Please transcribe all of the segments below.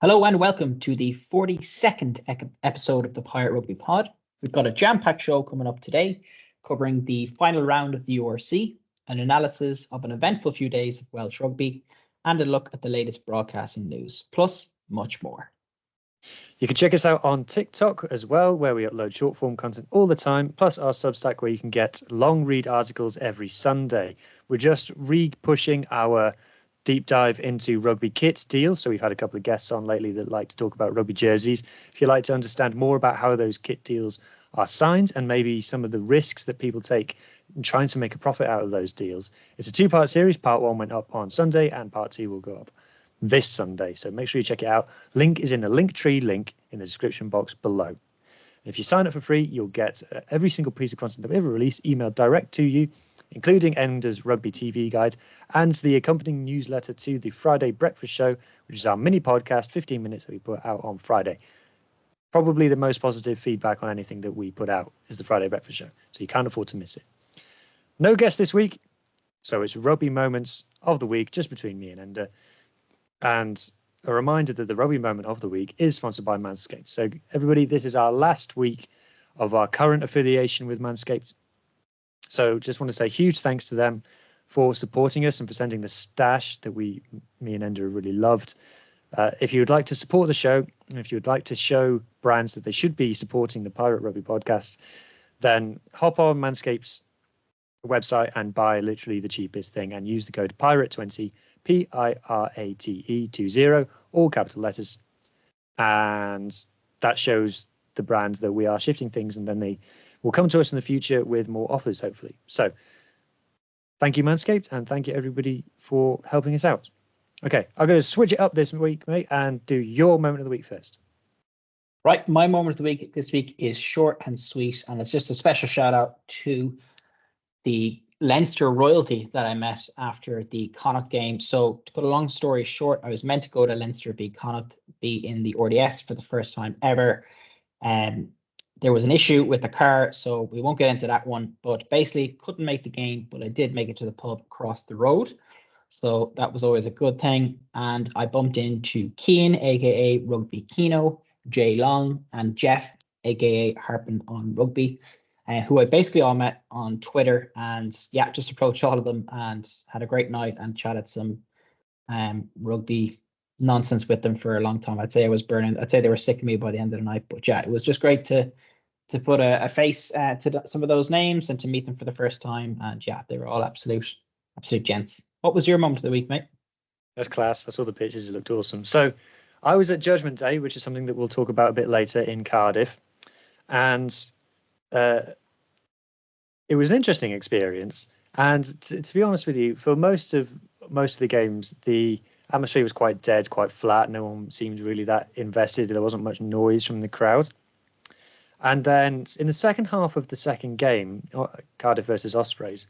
Hello and welcome to the 42nd episode of the Pirate Rugby Pod. We've got a jam-packed show coming up today, covering the final round of the URC, an analysis of an eventful few days of Welsh rugby, and a look at the latest broadcasting news, plus much more. You can check us out on TikTok as well, where we upload short-form content all the time, plus our Substack, where you can get long-read articles every Sunday. We're just re-pushing our deep dive into rugby kit deals. So we've had a couple of guests on lately that like to talk about rugby jerseys. If you'd like to understand more about how those kit deals are signed and maybe some of the risks that people take in trying to make a profit out of those deals, it's a two-part series. Part one went up on Sunday and part two will go up this Sunday. So make sure you check it out. Link is in the Linktree link in the description box below. And if you sign up for free, you'll get every single piece of content that we ever release emailed direct to you, including Enda's Rugby TV guide and the accompanying newsletter to the Friday Breakfast Show, which is our mini podcast, 15 minutes that we put out on Friday. Probably the most positive feedback on anything that we put out is the Friday Breakfast Show, so you can't afford to miss it. No guest this week, so it's Rugby Moments of the Week, just between me and Enda. And a reminder that the Rugby Moment of the Week is sponsored by Manscaped. So everybody, this is our last week of our current affiliation with Manscaped. So just want to say huge thanks to them for supporting us and for sending the stash that me and Enda really loved. If you would like to support the show, and if you would like to show brands that they should be supporting the Pirate Rugby podcast, then hop on Manscaped's website and buy literally the cheapest thing and use the code PIRATE20, PIRATE20, all capital letters. And that shows the brand that we are shifting things, and then they will come to us in the future with more offers, hopefully. So thank you, Manscaped, and thank you, everybody, for helping us out. Okay, I'm going to switch it up this week, mate, and do your moment of the week first. Right, my moment of the week this week is short and sweet, and it's just a special shout out to the Leinster royalty that I met after the Connacht game. So to cut a long story short, I was meant to go to Leinster beat Connacht, be in the RDS for the first time ever. There was an issue with the car, so we won't get into that one, but basically couldn't make the game, but I did make it to the pub across the road. So that was always a good thing. And I bumped into Cian, aka Rugby Kino, Jay Long, and Jeff, aka Harping on Rugby, who I basically all met on Twitter. And yeah, just approached all of them and had a great night and chatted some rugby nonsense with them for a long time. I'd say I was burning. I'd say they were sick of me by the end of the night. But yeah, it was just great to put a face to some of those names and to meet them for the first time. And yeah, they were all absolute gents. What was your moment of the week, mate? That's class. I saw the pictures. It looked awesome. So I was at Judgement Day, which is something that we'll talk about a bit later, in Cardiff. And it was an interesting experience. And to be honest with you, for most of the games, the atmosphere was quite dead, quite flat. No one seemed really that invested. There wasn't much noise from the crowd. And then in the second half of the second game, Cardiff versus Ospreys,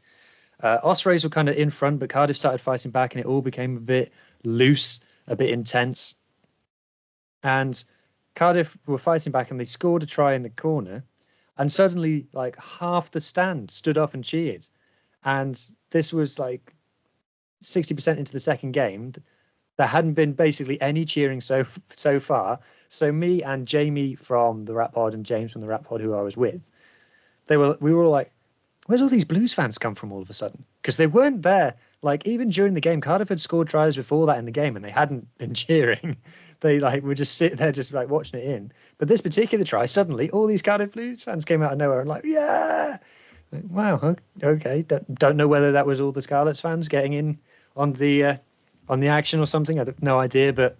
Ospreys were kind of in front, but Cardiff started fighting back, and it all became a bit loose, a bit intense. And Cardiff were fighting back, and they scored a try in the corner, and suddenly, like, half the stand stood up and cheered. And this was like 60% into the second game. There hadn't been basically any cheering so far. So me and Jamie from the Rap Pod and James from the Rap Pod, who I was with, we were all like, where's all these Blues fans come from all of a sudden? Because they weren't there. Like, even during the game, Cardiff had scored tries before that in the game, and they hadn't been cheering. They were just sitting there, just like watching it in. But this particular try, suddenly all these Cardiff Blues fans came out of nowhere and like, yeah, like, wow, okay. Don't know whether that was all the Scarlets fans getting in on the action or something. I have no idea, but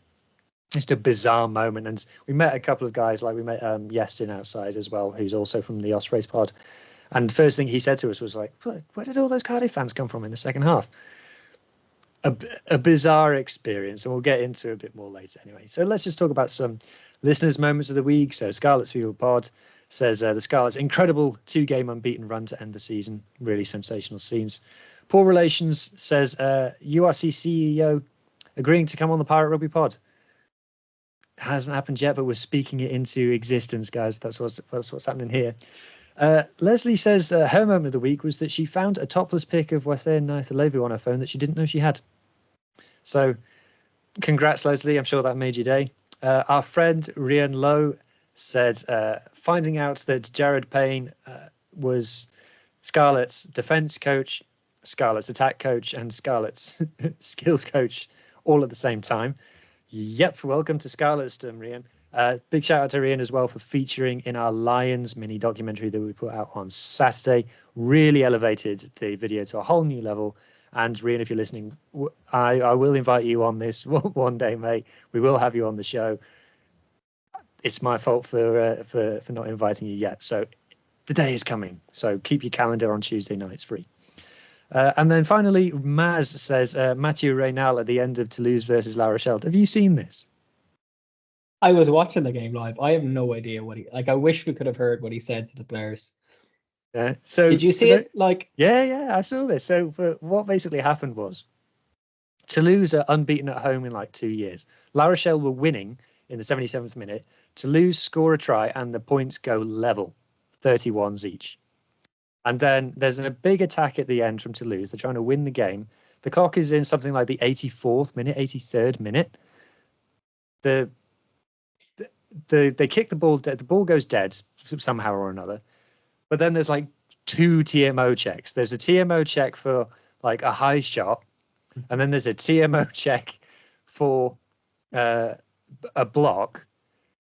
just a bizarre moment. And we met a couple of guys, like we met Yestin outside as well, who's also from the Ospreys pod. And the first thing he said to us was like, where did all those Cardiff fans come from in the second half? A bizarre experience, and we'll get into it a bit more later anyway. So let's just talk about some listeners' moments of the week. So Scarlets Field Pod says the Scarlets' incredible 2-game unbeaten run to end the season. Really sensational scenes. Poor Relations says URC CEO agreeing to come on the Pirate Rugby Pod. Hasn't happened yet, but we're speaking it into existence, guys. That's what's happening here. Leslie says her moment of the week was that she found a topless pic of Wathain Naithalevu on her phone that she didn't know she had. So congrats, Leslie. I'm sure that made your day. Our friend Rian Lowe said, finding out that Jared Payne was Scarlett's defence coach, Scarlett's attack coach, and Scarlett's skills coach all at the same time. Yep, welcome to Scarlettsdom, Rian. Big shout out to Rian as well for featuring in our Lions mini documentary that we put out on Saturday. Really elevated the video to a whole new level. And Rian, if you're listening, I will invite you on this one day, mate. We will have you on the show. It's my fault for not inviting you yet. So the day is coming. So keep your calendar on Tuesday nights free. And then finally, Maz says, Mathieu Reynal at the end of Toulouse versus La Rochelle. Have you seen this? I was watching the game live. I have no idea what I wish we could have heard what he said to the players. Yeah. So did you see it? Yeah, I saw this. So what basically happened was Toulouse are unbeaten at home in like 2 years. La Rochelle were winning in the 77th minute. Toulouse score a try and the points go level, 31s each. And then there's a big attack at the end from Toulouse. They're trying to win the game. The clock is in something like the 84th minute, 83rd minute. They kick the ball dead. The ball goes dead somehow or another. But then there's like 2 TMO checks. There's a TMO check for like a high shot, and then there's a TMO check for a block.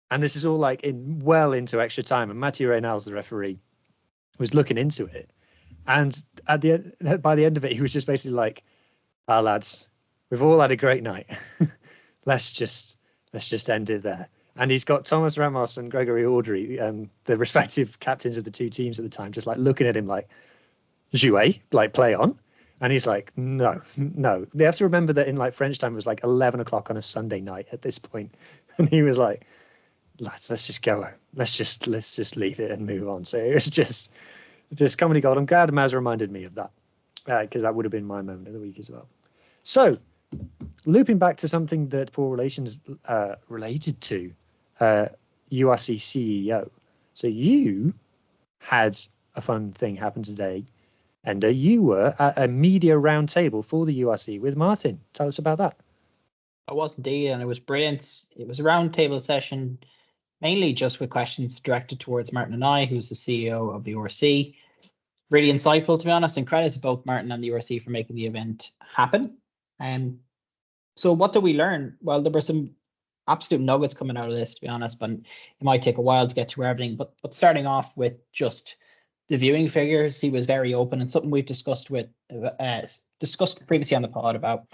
And this is all like well into extra time. And Mathieu Reynals, the referee, was looking into it, and by the end of it, he was just basically like, lads, we've all had a great night. let's just end it there." And he's got Thomas Ramos and Gregory Audrey, the respective captains of the 2 teams at the time, just like looking at him like, jouer, like play on. And he's like, no. They have to remember that in like French time, it was like 11 o'clock on a Sunday night at this point. And he was like, lads, let's just go. Let's just leave it and move on. So it was just comedy gold. I'm glad Maz reminded me of that, because that would have been my moment of the week as well. So looping back to something that Poor Relations related to URC CEO. So you had a fun thing happen today, Enda. You were at a media roundtable for the URC with Martin. Tell us about that. I was indeed, and it was brilliant. It was a roundtable session, mainly just with questions directed towards Martin and I, who's the CEO of the URC. Really insightful, to be honest, and credit to both Martin and the URC for making the event happen. So what did we learn? Well, there were some absolute nuggets coming out of this, to be honest, but it might take a while to get through everything. But starting off with just the viewing figures, he was very open, and something we've discussed previously on the pod about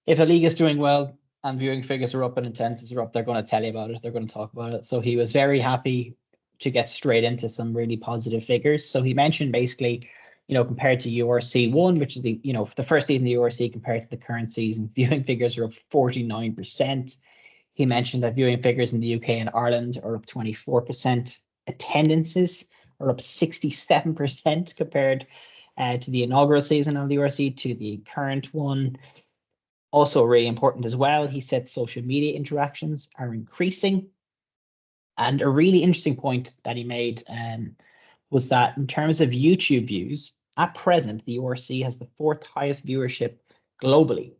if a league is doing well and viewing figures are up and attendances are up, they're going to tell you about it. They're going to talk about it. So he was very happy to get straight into some really positive figures. So he mentioned basically, compared to URC 1, which is the first season of the URC compared to the current season, viewing figures are up 49%. He mentioned that viewing figures in the UK and Ireland are up 24%. Attendances are up 67% compared to the inaugural season of the URC to the current one. Also really important as well, he said social media interactions are increasing. And a really interesting point that he made was that in terms of YouTube views, at present, the URC has the 4th highest viewership globally.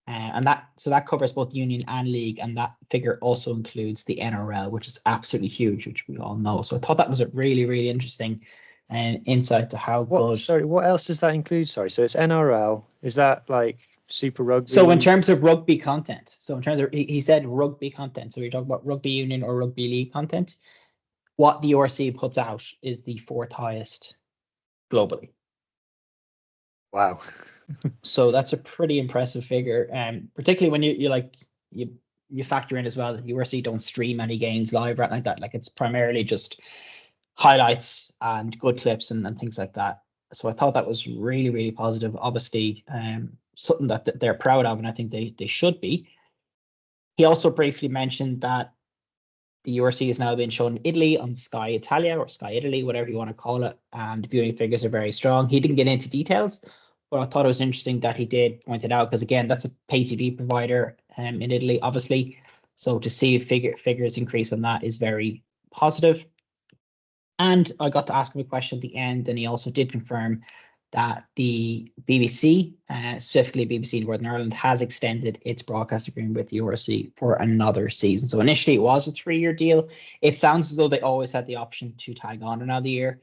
And that covers both union and league, and that figure also includes the NRL, which is absolutely huge, which we all know. So I thought that was a really, really interesting insight to how good. Sorry, what else does that include? Sorry, so it's NRL. Is that like Super Rugby? So in terms of rugby content, he said rugby content. So you're talking about rugby union or rugby league content. What the URC puts out is the 4th highest globally. Wow. So that's a pretty impressive figure, particularly when you factor in as well that the URC don't stream any games live, right, like that. Like it's primarily just highlights and good clips and things like that. So I thought that was really, really positive. Obviously, something that they're proud of, and I think they should be. He also briefly mentioned that the URC is now being shown in Italy on Sky Italia or Sky Italy, whatever you want to call it, and viewing figures are very strong. He didn't get into details, but I thought it was interesting that he did point it out, because again, that's a pay TV provider in Italy, obviously. So to see figures increase on that is very positive. And I got to ask him a question at the end, and he also did confirm that the BBC, specifically BBC Northern Ireland, has extended its broadcast agreement with the URC for another season. So initially it was a 3-year deal. It sounds as though they always had the option to tag on another year,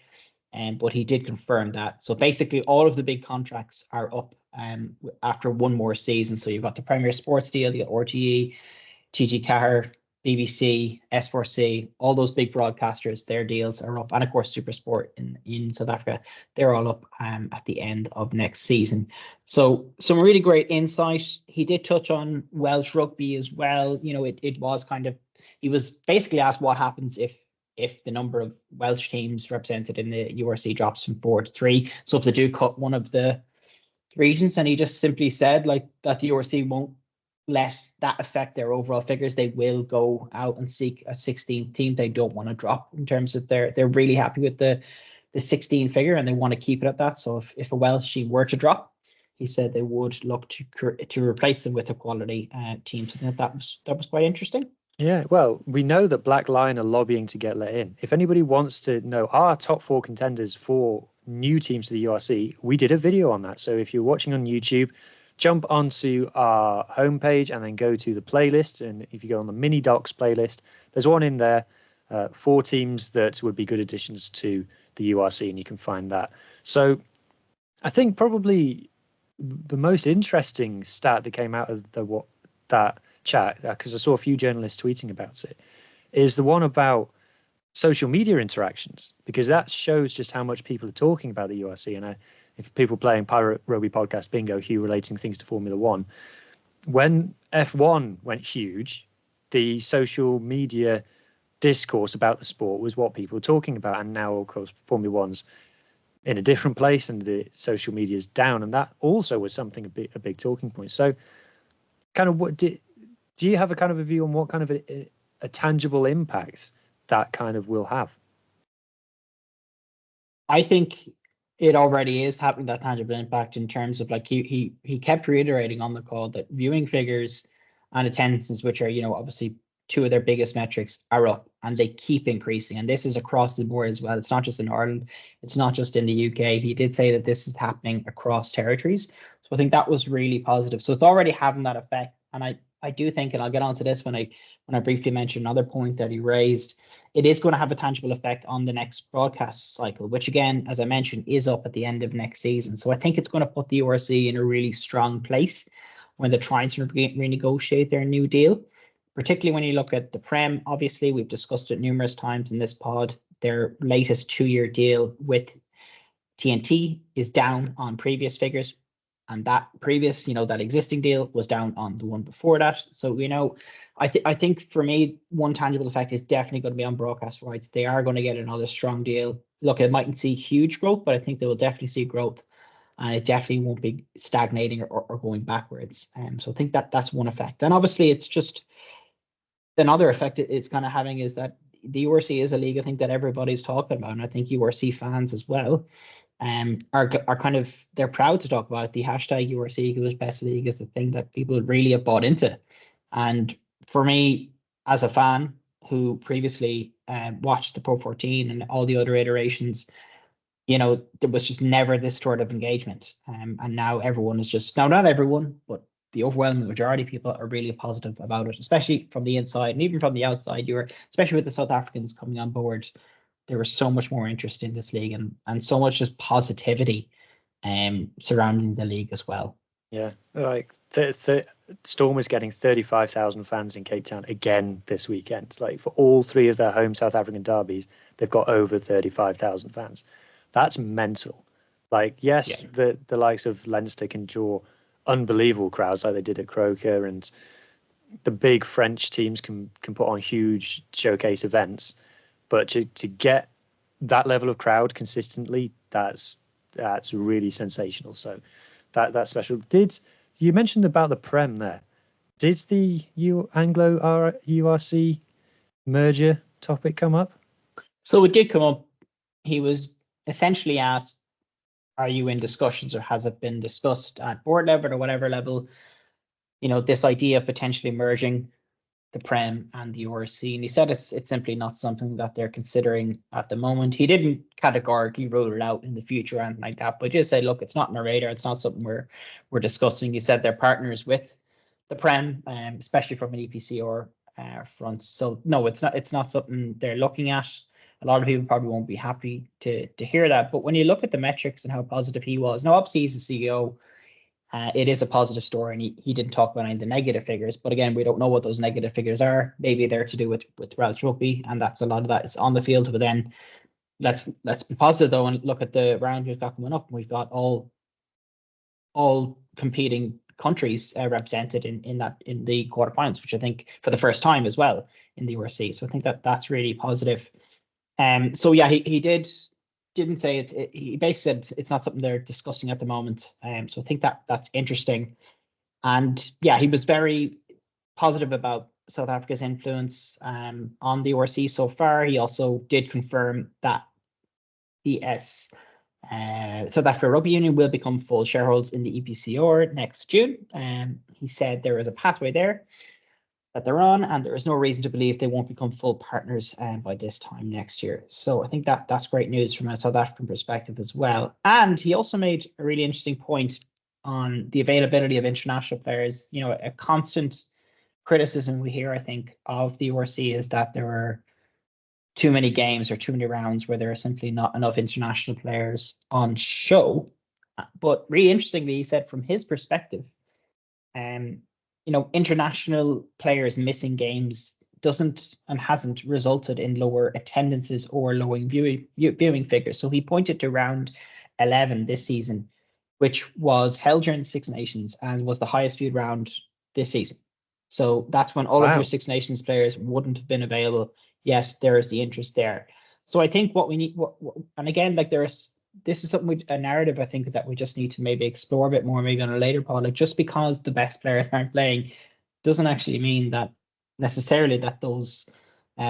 but he did confirm that. So basically all of the big contracts are up after one more season. So you've got the Premier Sports deal, the RTE, TG Car, BBC, S4C, all those big broadcasters, their deals are up. And of course, Supersport in South Africa, they're all up at the end of next season. So some really great insight. He did touch on Welsh rugby as well. You know, it was kind of, he was basically asked what happens if the number of Welsh teams represented in the URC drops from 4 to 3. So if they do cut one of the regions, and he just simply said like that the URC won't let that affect their overall figures. They will go out and seek a 16th team. They don't want to drop in terms of they're really happy with the 16 figure and they want to keep it at that. So if a Welsh team were to drop, he said they would look to replace them with a quality team. So that was quite interesting. Yeah, well, we know that Black Lion are lobbying to get let in. If anybody wants to know our top 4 contenders for new teams to the URC, we did a video on that. So if you're watching on YouTube, jump onto our homepage and then go to the playlist. And if you go on the mini docs playlist, there's one in there, 4 teams that would be good additions to the URC, and you can find that. So I think probably the most interesting stat that came out of that chat, because I saw a few journalists tweeting about it, is the one about social media interactions, because that shows just how much people are talking about the URC. And if people playing Pirate Rugby Podcast Bingo, Huw relating things to Formula One, when F1 went huge, the social media discourse about the sport was what people were talking about. And now, of course, Formula One's in a different place and the social media is down. And that also was something a big talking point. So kind of what do you have a kind of a view on what kind of a tangible impact that kind of will have? I think it already is having that tangible impact in terms of like he kept reiterating on the call that viewing figures and attendances, which are, you know, obviously 2 of their biggest metrics, are up and they keep increasing. And this is across the board as well. It's not just in Ireland. It's not just in the UK. He did say that this is happening across territories. So I think that was really positive. So it's already having that effect. And I do think, and I'll get onto this when I briefly mention another point that he raised, it is going to have a tangible effect on the next broadcast cycle, which again, as I mentioned, is up at the end of next season. So I think it's going to put the URC in a really strong place when they're trying to renegotiate their new deal, particularly when you look at the Prem. Obviously, we've discussed it numerous times in this pod. Their latest 2-year deal with TNT is down on previous figures. And that previous, you know, that existing deal was down on the one before that. So, you know, I think for me, one tangible effect is definitely going to be on broadcast rights. They are going to get another strong deal. Look, it mightn't see huge growth, but I think they will definitely see growth. And it definitely won't be stagnating or going backwards. So I think that's one effect. And obviously, it's just another effect it's kind of having is that the URC is a league I think that everybody's talking about. And I think URC fans as well are kind of, they're proud to talk about it. The hashtag URC Eagles Best League is the thing that people really have bought into. And for me, as a fan who previously watched the Pro 14 and all the other iterations, you know, there was just never this sort of engagement. And now everyone is just, now not everyone, but the overwhelming majority of people are really positive about it, especially from the inside and even from the outside. Especially with the South Africans coming on board, there was so much more interest in this league and so much just positivity surrounding the league as well. Yeah, like Storm is getting 35,000 fans in Cape Town again this weekend. Like for all 3 of their home South African derbies, they've got over 35,000 fans. That's mental. Like, yes, yeah. The likes of Leinster can draw unbelievable crowds like they did at Croker, and the big French teams can put on huge showcase events. But to get that level of crowd consistently, that's really sensational. So that's special. Did you mentioned about the Prem there? Did the Anglo-URC merger topic come up? So it did come up. He was essentially asked, are you in discussions or has it been discussed at board level or whatever level? You know, this idea of potentially merging the Prem and the URC, and he said it's simply not something that they're considering at the moment. He didn't categorically rule it out in the future or anything like that, but just say, look, it's not on our radar. It's not something we're discussing. He said they're partners with the Prem, especially from an EPCR front. So no, it's not something they're looking at. A lot of people probably won't be happy to hear that. But when you look at the metrics and how positive he was, now obviously he's the CEO. It is a positive story, and he didn't talk about any of the negative figures. But again, we don't know what those negative figures are. Maybe they're to do with Welsh rugby, and that's a lot of that is on the field. But then let's be positive though, and look at the round we've got coming up. We've got all competing countries represented in the quarterfinals, which I think for the first time as well in the URC. So I think that's really positive. So yeah, he didn't say it. He basically said it's not something they're discussing at the moment. So I think that's interesting. And yeah, he was very positive about South Africa's influence on the URC so far. He also did confirm that South Africa Rugby Union will become full shareholders in the EPCR next June. He said there is a pathway there that they're on, and there is no reason to believe they won't become full partners by this time next year. So I think that's great news from a South African perspective as well. And he also made a really interesting point on the availability of international players. You know, a constant criticism we hear, I think, of the URC is that there are too many games or too many rounds where there are simply not enough international players on show. But really interestingly, he said from his perspective, you know, international players missing games doesn't and hasn't resulted in lower attendances or lower viewing figures. So he pointed to round 11 this season, which was held during the Six Nations and was the highest viewed round this season. So that's when all of your Six Nations players wouldn't have been available, yet there is the interest there. So I think what we need, and again, like this is something a narrative I think that we just need to maybe explore a bit more, maybe on a later pod. Like just because the best players aren't playing doesn't actually mean that necessarily that those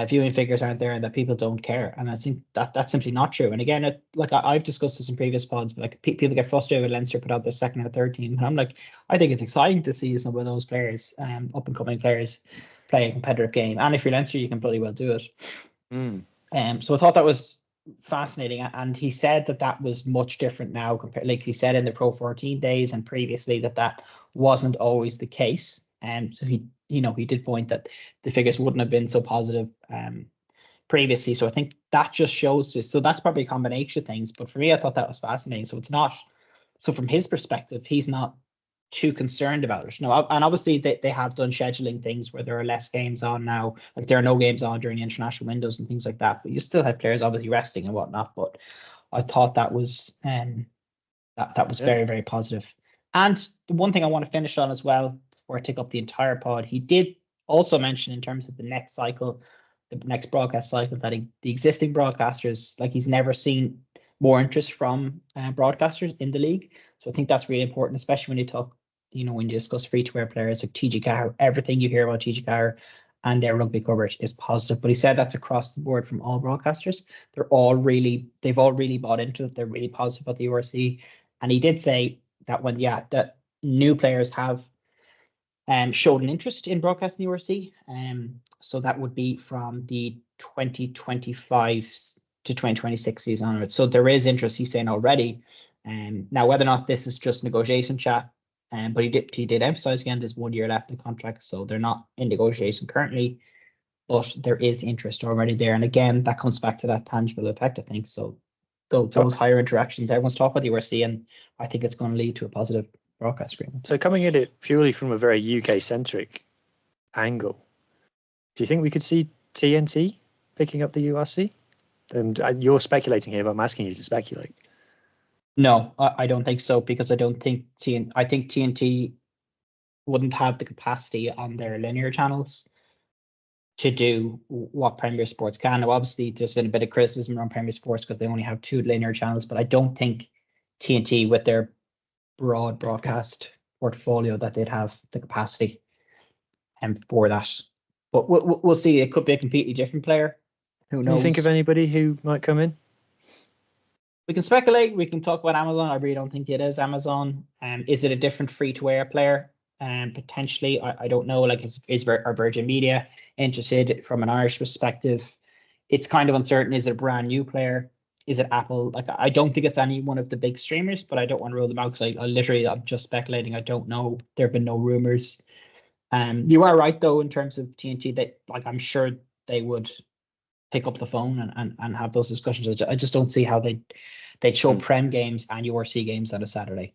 viewing figures aren't there and that people don't care. And I think that's simply not true. And again, I've discussed this in previous pods, but like people get frustrated with Leinster put out their second or third team. And I'm like, I think it's exciting to see some of those players, up and coming players, play a competitive game. And if you're Leinster, you can bloody well do it. So I thought that was fascinating, and he said that was much different now compared, like he said in the Pro 14 days and previously, that wasn't always the case. And so he did point that the figures wouldn't have been so positive previously. So I think that just shows this. So that's probably a combination of things. But for me, I thought that was fascinating. So it's not. So from his perspective, he's not too concerned about it. No, and obviously they have done scheduling things where there are less games on now. Like there are no games on during the international windows and things like that. But you still have players obviously resting and whatnot. But I thought that was very, very positive. And the one thing I want to finish on as well, before I take up the entire pod, he did also mention in terms of the next cycle, the next broadcast cycle, that the existing broadcasters, like he's never seen more interest from broadcasters in the league. So I think that's really important, especially when you talk, when you discuss free-to-air players like TG Carr. Everything you hear about TG Carr and their rugby coverage is positive. But he said that's across the board from all broadcasters. They've all really bought into it. They're really positive about the URC. And he did say that that new players have showed an interest in broadcasting the URC. So that would be from the 2025 to 2026 season onwards. So there is interest, he's saying already. Now, whether or not this is just negotiation chat, but he did emphasize again, there's 1 year left in the contract, so they're not in negotiation currently, but there is interest already there. And again, that comes back to that tangible effect, I think. So those higher interactions, everyone's talking about the URC, and I think it's going to lead to a positive broadcast agreement. So coming at it purely from a very UK-centric angle, do you think we could see TNT picking up the URC? And you're speculating here, but I'm asking you to speculate. No, I don't think so, because I think TNT wouldn't have the capacity on their linear channels to do what Premier Sports can. Now, obviously, there's been a bit of criticism around Premier Sports because they only have 2 linear channels, but I don't think TNT, with their broad broadcast portfolio, that they'd have the capacity for that. But we'll see. It could be a completely different player. Who knows? Can you think of anybody who might come in? We can speculate. We can talk about Amazon. I really don't think it is Amazon. Is it a different free-to-air player? potentially. I don't know, like, are Virgin Media interested from an Irish perspective? It's kind of uncertain. Is it a brand new player? Is it Apple? Like, I don't think it's any one of the big streamers, but I don't want to rule them out because I'm just speculating. I don't know. There have been no rumors. You are right though in terms of TNT. That, like, I'm sure they would pick up the phone and have those discussions. I just don't see how they'd show Prem games and URC games on a Saturday.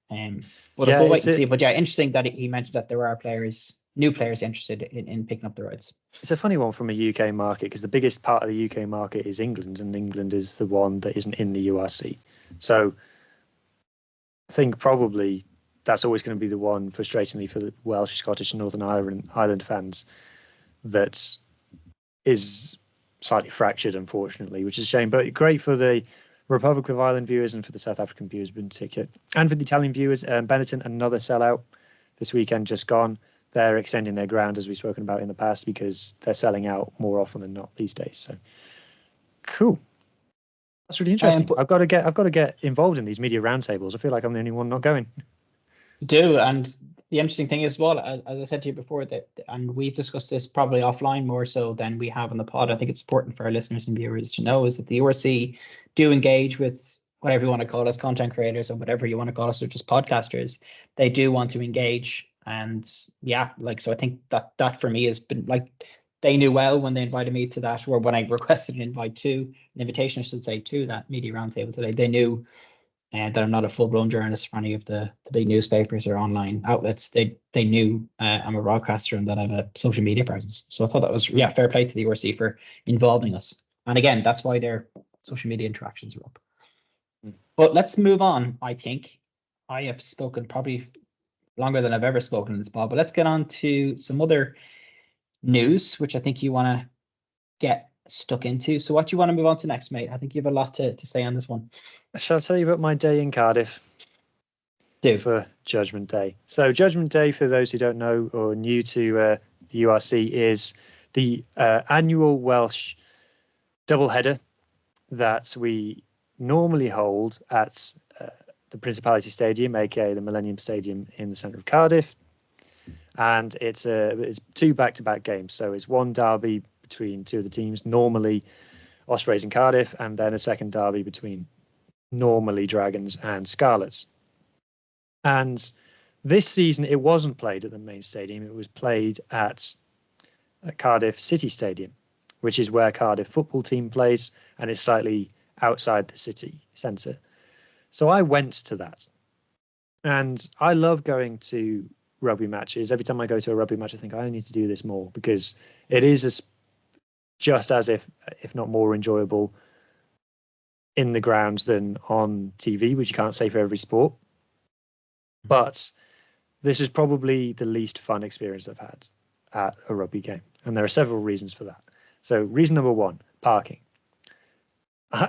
We'll wait and see. But yeah, interesting that he mentioned that there are new players interested in picking up the rights. It's a funny one from a UK market because the biggest part of the UK market is England, and England is the one that isn't in the URC. So I think probably that's always going to be the one, frustratingly, for the Welsh, Scottish, and Northern Ireland fans, that is slightly fractured, unfortunately, which is a shame. But great for the Republic of Ireland viewers and for the South African viewers in particular, and for the Italian viewers. Benetton, another sellout this weekend, just gone. They're extending their ground, as we've spoken about in the past, because they're selling out more often than not these days. So cool. That's really interesting. I've got to get involved in these media roundtables. I feel like I'm the only one not going. Do, and the interesting thing as well, as I said to you before, that, and we've discussed this probably offline more so than we have on the pod. I think it's important for our listeners and viewers to know is that the URC do engage with whatever you want to call us, content creators or whatever you want to call us, or just podcasters. They do want to engage. And yeah, like, so I think that for me has been, like, they knew well when they invited me to that, or when I requested an invitation, I should say, to that media roundtable today. They knew that I'm not a full-blown journalist for any of the big newspapers or online outlets. They knew I'm a broadcaster and that I have a social media presence. So I thought that was, fair play to the URC for involving us. And again, that's why their social media interactions are up. But let's move on. I think I have spoken probably longer than I've ever spoken in this pod, but let's get on to some other news, which I think you want to get stuck into. So what do you want to move on to next, mate? I think you have a lot to say on this one. Shall I tell you about my day in Cardiff? Do. For Judgement Day. So Judgement Day, for those who don't know or are new to the URC, is the annual Welsh doubleheader that we normally hold at the Principality Stadium, aka the Millennium Stadium in the centre of Cardiff, and it's two back-to-back games. So it's one derby between two of the teams, normally Ospreys and Cardiff, and then a second derby between normally Dragons and Scarlets. And this season it wasn't played at the main stadium; it was played at Cardiff City Stadium, which is where Cardiff football team plays, and it's slightly outside the city centre. So I went to that, and I love going to rugby matches. Every time I go to a rugby match, I think I need to do this more, because it is just as if not more enjoyable in the grounds than on TV, which you can't say for every sport. But this is probably the least fun experience I've had at a rugby game, and there are several reasons for that. So reason number one, parking.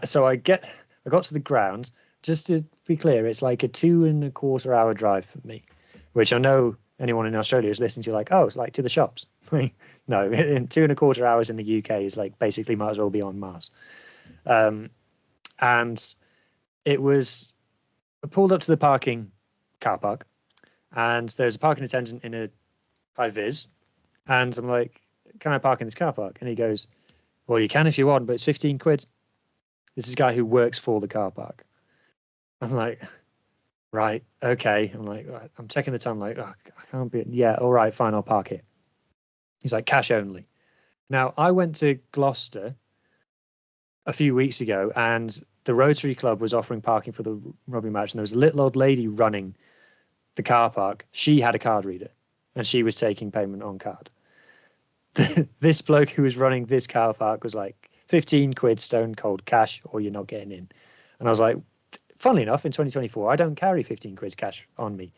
So I got to the ground. Just to be clear, it's like a 2.25 hour drive for me, which I know anyone in Australia is listening to, like, oh, it's like to the shops. No, in 2.25 hours in the UK is like basically might as well be on Mars. And it was, I pulled up to the parking car park, and there's a parking attendant in a high vis, and I'm like, can I park in this car park? And he goes, well, you can if you want, but it's 15 quid. This is a guy who works for the car park. I'm like, right, okay. I'm like, I'm checking the time, like, oh, I can't be, yeah, all right, fine, I'll park it. He's like, cash only. Now, I went to Gloucester a few weeks ago, and the Rotary Club was offering parking for the rugby match, and there was a little old lady running the car park. She had a card reader, and she was taking payment on card. This bloke who was running this car park was like, 15 quid stone cold cash, or you're not getting in. And I was like, funnily enough, in 2024, I don't carry 15 quid cash on me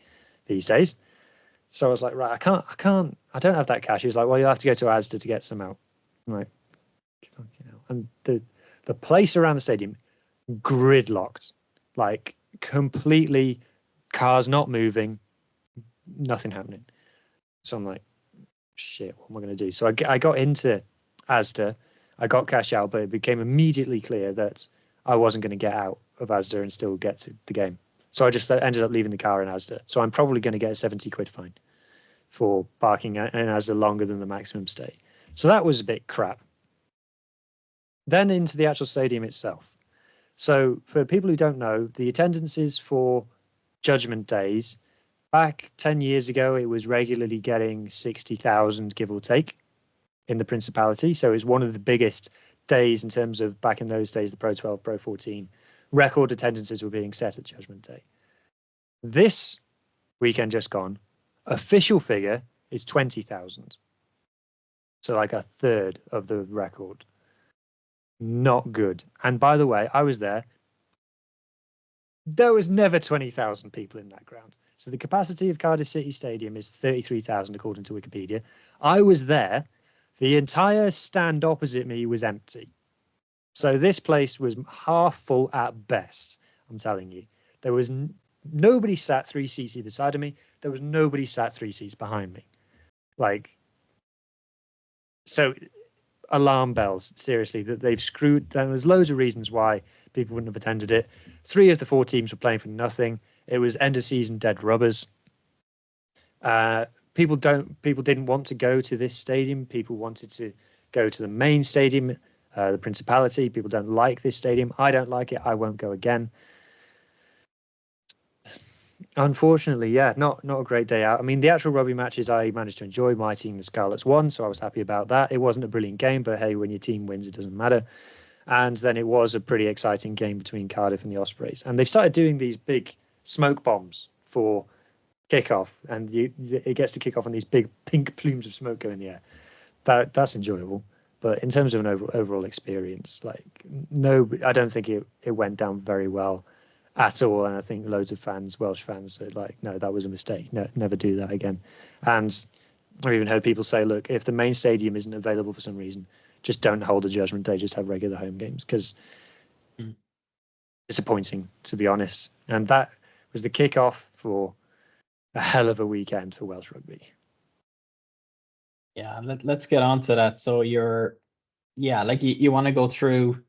these days. So I was like, right, I don't have that cash. He was like, well, you'll have to go to Asda to get some out. I'm like, and the place around the stadium, gridlocked, like completely, cars not moving, nothing happening. So I'm like, shit, what am I going to do? So I got into Asda, I got cash out, but it became immediately clear that I wasn't going to get out of Asda and still get to the game. So I just ended up leaving the car in Asda. So I'm probably going to get a 70 quid fine for parking in Asda longer than the maximum stay. So that was a bit crap. Then into the actual stadium itself. So for people who don't know, the attendances for Judgement Days, back 10 years ago, it was regularly getting 60,000, give or take, in the Principality. So it was one of the biggest days in terms of, back in those days, the Pro 12, Pro 14, record attendances were being set at Judgement Day. This weekend just gone, official figure is 20,000. So like a third of the record. Not good. And by the way, I was there. There was never 20,000 people in that ground. So the capacity of Cardiff City Stadium is 33,000 according to Wikipedia. I was there. The entire stand opposite me was empty. So this place was half full at best, I'm telling you. There was nobody sat 3 seats either side of me. There was nobody sat 3 seats behind me. Like, so alarm bells, seriously, that they've screwed. And there's loads of reasons why people wouldn't have attended it. 3 of the 4 teams were playing for nothing. It was end of season dead rubbers. People didn't want to go to this stadium. People wanted to go to the main stadium, the Principality. People don't like this stadium. I don't like it. I won't go again. Unfortunately, yeah, not a great day out. I mean, the actual rugby matches I managed to enjoy. My team, the Scarlets, won, so I was happy about that. It wasn't a brilliant game, but hey, when your team wins, it doesn't matter. And then it was a pretty exciting game between Cardiff and the Ospreys. And they've started doing these big smoke bombs for kickoff, and it gets to kick off, and these big pink plumes of smoke go in the air. That's enjoyable. But in terms of an overall experience, like, no, I don't think it went down very well at all. And I think loads of fans, Welsh fans, are like, no, that was a mistake. No, never do that again. And I've even heard people say, look, if the main stadium isn't available for some reason, just don't hold a Judgement Day, just have regular home games, because disappointing, to be honest. And that was the kickoff for a hell of a weekend for Welsh rugby. Yeah, let's get on to that. So you want to go through,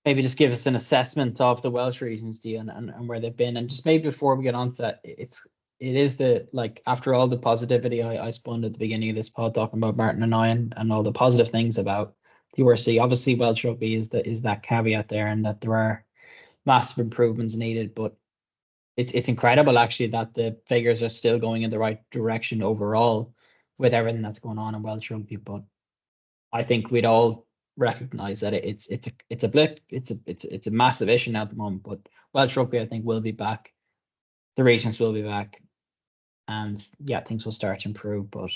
maybe just give us an assessment of the Welsh regions, do you, and where they've been. And just maybe before we get on to that, it is the, like, after all the positivity I spun at the beginning of this pod talking about Martin and I and all the positive things about the URC, obviously Welsh rugby is that caveat there, and that there are massive improvements needed, but it's incredible actually that the figures are still going in the right direction overall with everything that's going on in Welsh rugby. But I think we'd all recognize that it's a blip. It's a massive issue now at the moment. But Welsh rugby, I think, will be back. The regions will be back, and yeah, things will start to improve. But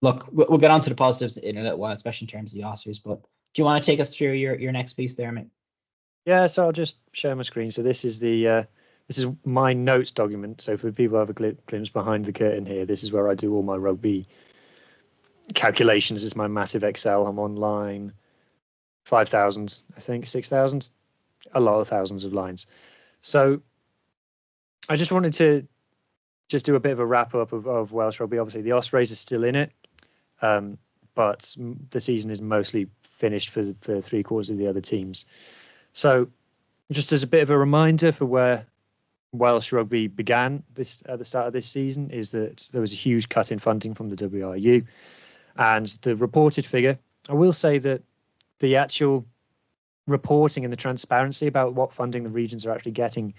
look, we'll get on to the positives in a little while, especially in terms of the Ospreys. But do you want to take us through your next piece there, mate? Yeah, so I'll just share my screen. So this is this is my notes document. So for people who have a glimpse behind the curtain here, this is where I do all my rugby calculations. This is my massive Excel. I'm on line 5,000, I think, 6,000, a lot of thousands of lines. So I just wanted to just do a bit of a wrap up of Welsh rugby. Obviously, the Ospreys are still in it, but the season is mostly finished for 3/4 of the other teams. So just as a bit of a reminder for where Welsh rugby began this at the start of this season, is that there was a huge cut in funding from the WRU, and the reported figure, I will say that the actual reporting and the transparency about what funding the regions are actually getting,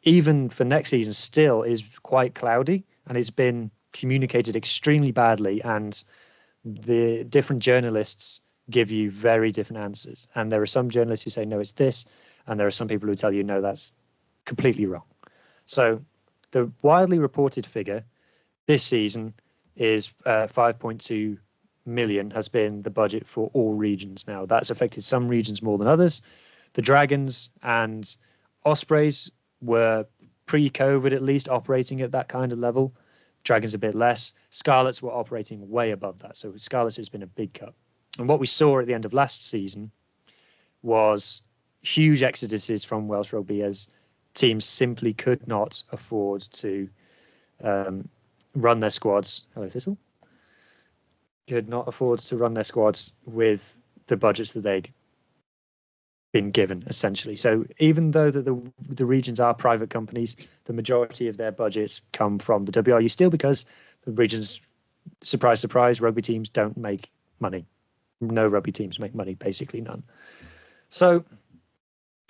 even for next season, still is quite cloudy, and it's been communicated extremely badly, and the different journalists give you very different answers. And there are some journalists who say, no, it's this, and there are some people who tell you, no, that's completely wrong. So the widely reported figure this season is 5.2 million has been the budget for all regions. Now, that's affected some regions more than others. The Dragons and Ospreys were pre-COVID at least operating at that kind of level. Dragons a bit less. Scarlets were operating way above that. So Scarlets has been a big cut. And what we saw at the end of last season was huge exoduses from Welsh rugby, as teams simply could not afford to run their squads. Hello, Thistle. Could not afford to run their squads with the budgets that they'd been given, essentially. So even though that the regions are private companies, the majority of their budgets come from the WRU still, because the regions, surprise, surprise, rugby teams don't make money. No rugby teams make money, basically none. So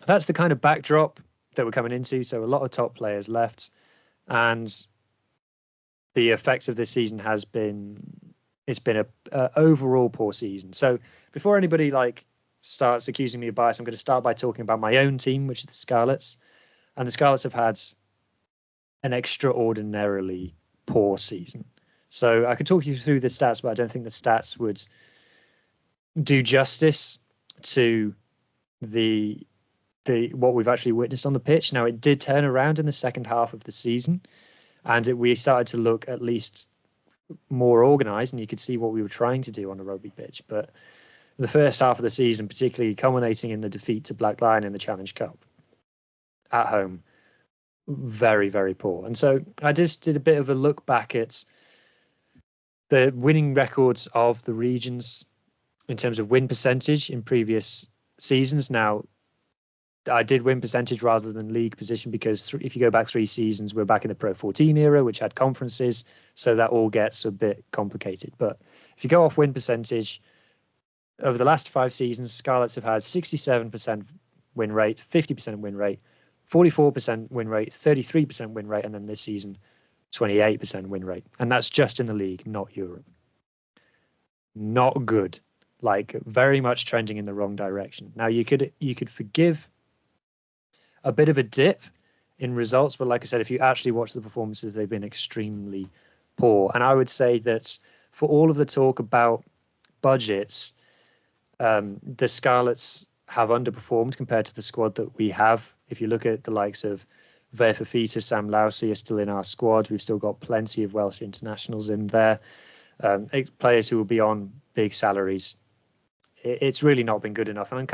that's the kind of backdrop that we're coming into. So a lot of top players left, and the effect of this season has been, it's been a overall poor season. So before anybody starts accusing me of bias, I'm going to start by talking about my own team, which is the Scarlets. And the Scarlets have had an extraordinarily poor season. So I could talk you through the stats, but I don't think the stats would do justice to the what we've actually witnessed on the pitch. Now, it did turn around in the second half of the season, and we started to look at least more organised, and you could see what we were trying to do on the rugby pitch. But the first half of the season, particularly culminating in the defeat to Black Lion in the Challenge Cup at home, very, very poor. And so I just did a bit of a look back at the winning records of the regions in terms of win percentage in previous seasons. Now, I did win percentage rather than league position because if you go back 3 seasons, we're back in the Pro 14 era, which had conferences. So that all gets a bit complicated. But if you go off win percentage, over the last 5 seasons, Scarlets have had 67% win rate, 50% win rate, 44% win rate, 33% win rate, and then this season, 28% win rate. And that's just in the league, not Europe. Not good. Very much trending in the wrong direction. Now, you could forgive a bit of a dip in results, but like I said, if you actually watch the performances, they've been extremely poor. And I would say that for all of the talk about budgets, the Scarlets have underperformed compared to the squad that we have. If you look at the likes of Ver Fafita, Sam Lousy are still in our squad. We've still got plenty of Welsh internationals in there, players who will be on big salaries. It's really not been good enough. And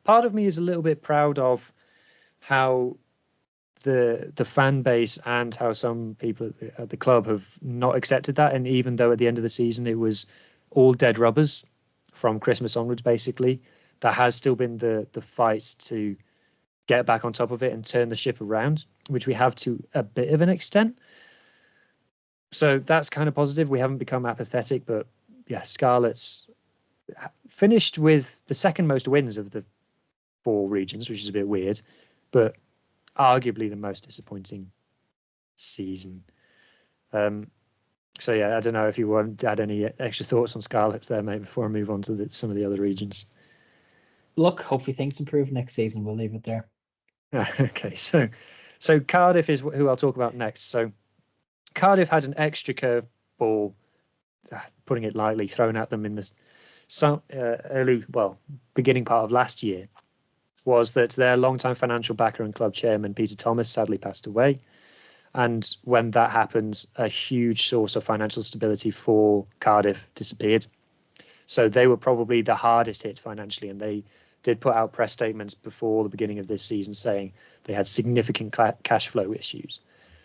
part of me is a little bit proud of how the fan base and how some people at the club have not accepted that. And even though at the end of the season it was all dead rubbers from Christmas onwards, basically, there has still been the fight to get back on top of it and turn the ship around, which we have to a bit of an extent. So that's kind of positive. We haven't become apathetic, but yeah, Scarlets finished with the second most wins of the 4 regions, which is a bit weird, but arguably the most disappointing season. So yeah, I don't know if you want to add any extra thoughts on Scarlets there, mate, before I move on to some of the other regions. Look, hopefully things improve next season. We'll leave it there. Okay, so Cardiff is who I'll talk about next. So Cardiff had an extra curve ball, putting it lightly, thrown at them in the beginning part of last year, was that their longtime financial backer and club chairman, Peter Thomas, sadly passed away. And when that happens, a huge source of financial stability for Cardiff disappeared. So they were probably the hardest hit financially, and they did put out press statements before the beginning of this season saying they had significant cash flow issues.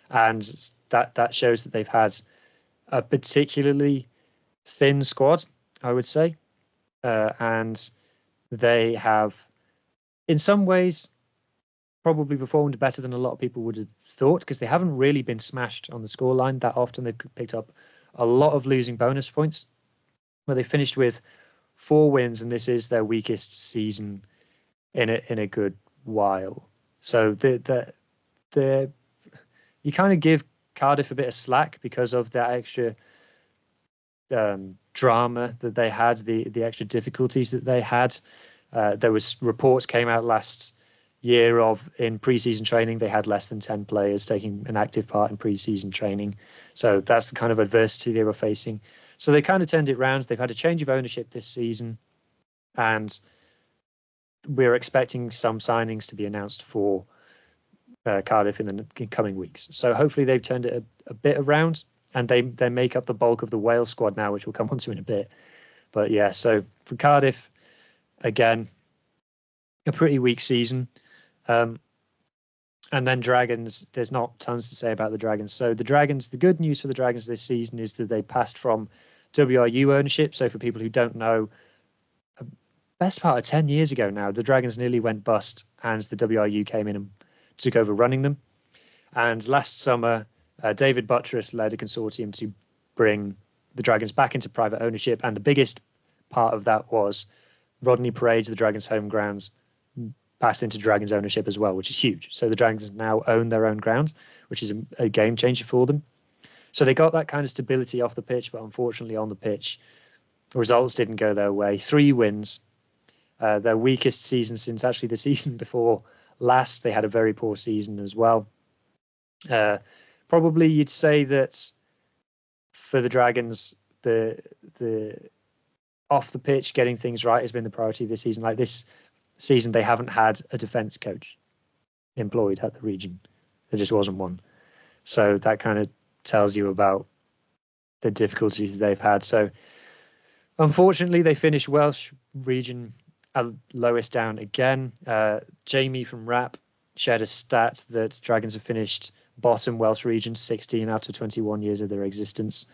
And that shows that they've had a particularly thin squad, I would say. And they have, in some ways, probably performed better than a lot of people would have thought, because they haven't really been smashed on the scoreline that often. They've picked up a lot of losing bonus points, where they finished with 4 wins, and this is their weakest season in a good while. So you kind of give Cardiff a bit of slack because of that extra drama that they had, the extra difficulties that they had. There was reports came out last year of in pre-season training they had less than 10 players taking an active part in pre-season training. So that's the kind of adversity they were facing. So they kind of turned it around. They've had a change of ownership this season, and we're expecting some signings to be announced for Cardiff in the coming weeks. So hopefully they've turned it a bit around, and they make up the bulk of the Wales squad now, which we'll come on to in a bit. But yeah, so for Cardiff, again, a pretty weak season. And then Dragons, there's not tons to say about the Dragons. So the Dragons, the good news for the Dragons this season is that they passed from WRU ownership. So for people who don't know, best part of 10 years ago now, the Dragons nearly went bust and the WRU came in and took over running them. And last summer, David Buttress led a consortium to bring the Dragons back into private ownership. And the biggest part of that was Rodney Parade, the Dragons' home grounds, passed into Dragons ownership as well, which is huge. So the Dragons now own their own grounds, which is a game changer for them. So they got that kind of stability off the pitch, but unfortunately on the pitch, results didn't go their way. 3 wins, their weakest season since actually the season before last. They had a very poor season as well. Probably you'd say that for the Dragons, the off the pitch, getting things right has been the priority this season. Like this season, they haven't had a defence coach employed at the region. There just wasn't one. So that kind of tells you about the difficulties they've had. So unfortunately, they finished Welsh region lowest down again. Jamie from RAP shared a stat that Dragons have finished bottom Welsh region 16 out of 21 years of their existence.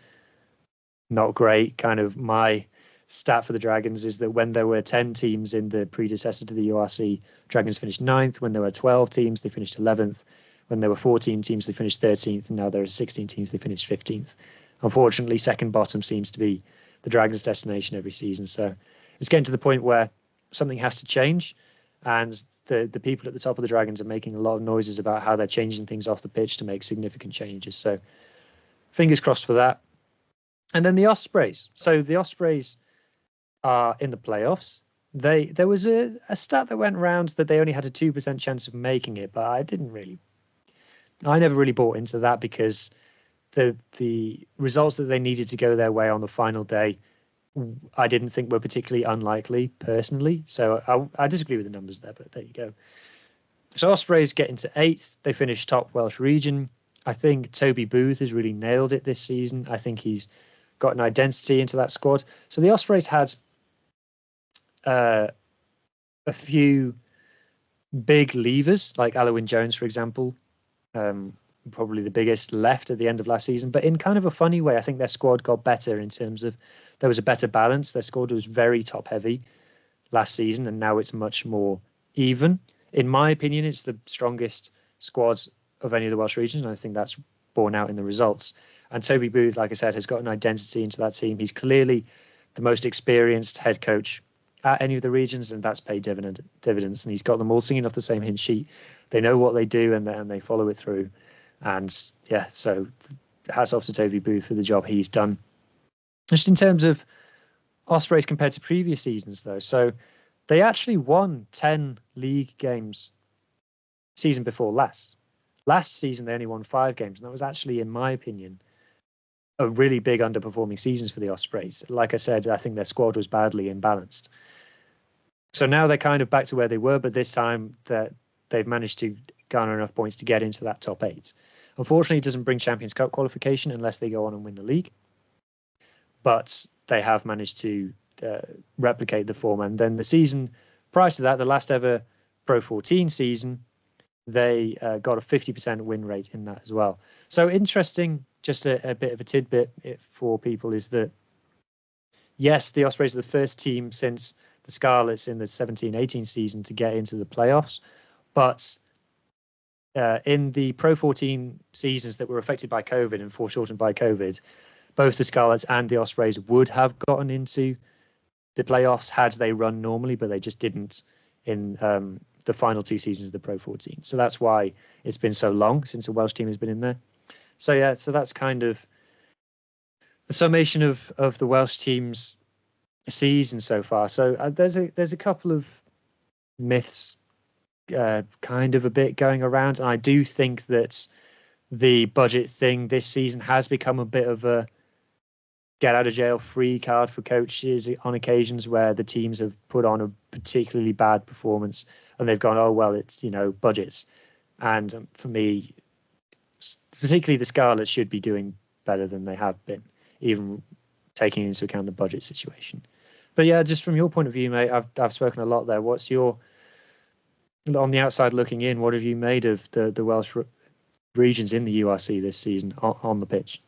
Not great. Kind of my stat for the Dragons is that when there were 10 teams in the predecessor to the URC, Dragons finished 9th. When there were 12 teams, they finished 11th. When there were 14 teams, they finished 13th. And now there are 16 teams, they finished 15th. Unfortunately, second bottom seems to be the Dragons' destination every season. So it's getting to the point where something has to change. And the people at the top of the Dragons are making a lot of noises about how they're changing things off the pitch to make significant changes. So fingers crossed for that. And then the Ospreys. So the Ospreys are in the playoffs. There was a stat that went around that they only had a 2% chance of making it, but I never really bought into that because the results that they needed to go their way on the final day, I didn't think were particularly unlikely personally. So I disagree with the numbers there, but there you go. So Ospreys get into 8th. They finish top Welsh region. I think Toby Booth has really nailed it this season. I think he's got an identity into that squad. So the Ospreys had a few big levers, like Alwyn Jones, for example, probably the biggest left at the end of last season. But in kind of a funny way, I think their squad got better in terms of there was a better balance. Their squad was very top heavy last season, and now it's much more even. In my opinion, it's the strongest squad of any of the Welsh regions, and I think that's borne out in the results. And Toby Booth, like I said, has got an identity into that team. He's clearly the most experienced head coach at any of the regions, and that's paid dividends. And he's got them all singing off the same hymn sheet. They know what they do, and they follow it through. And yeah, so hats off to Toby Booth for the job he's done. Just in terms of Ospreys compared to previous seasons, though, so they actually won 10 league games season before last. Last season, they only won 5 games, and that was actually, in my opinion, a really big underperforming seasons for the Ospreys. Like I said, I think their squad was badly imbalanced. So now they're kind of back to where they were, but this time that they've managed to garner enough points to get into that top 8. Unfortunately, it doesn't bring Champions Cup qualification unless they go on and win the league. But they have managed to replicate the form. And then the season prior to that, the last ever Pro 14 season, they got a 50% win rate in that as well. So interesting, just a bit of a tidbit for people is that, yes, the Ospreys are the first team since the Scarlets in the 17-18 season to get into the playoffs. But in the Pro 14 seasons that were affected by COVID and foreshortened by COVID, both the Scarlets and the Ospreys would have gotten into the playoffs had they run normally, but they just didn't in the final 2 seasons of the Pro 14. So that's why it's been so long since a Welsh team has been in there. So yeah, so that's kind of the summation of the Welsh team's season so far. So there's a couple of myths kind of a bit going around, and I do think that the budget thing this season has become a bit of a get out of jail free card for coaches on occasions where the teams have put on a particularly bad performance and they've gone, oh well, it's budgets. And for me, particularly the Scarlets should be doing better than they have been, even taking into account the budget situation. But yeah, just from your point of view, mate, I've spoken a lot there. What's your, on the outside looking in, what have you made of the Welsh regions in the URC this season on the pitch?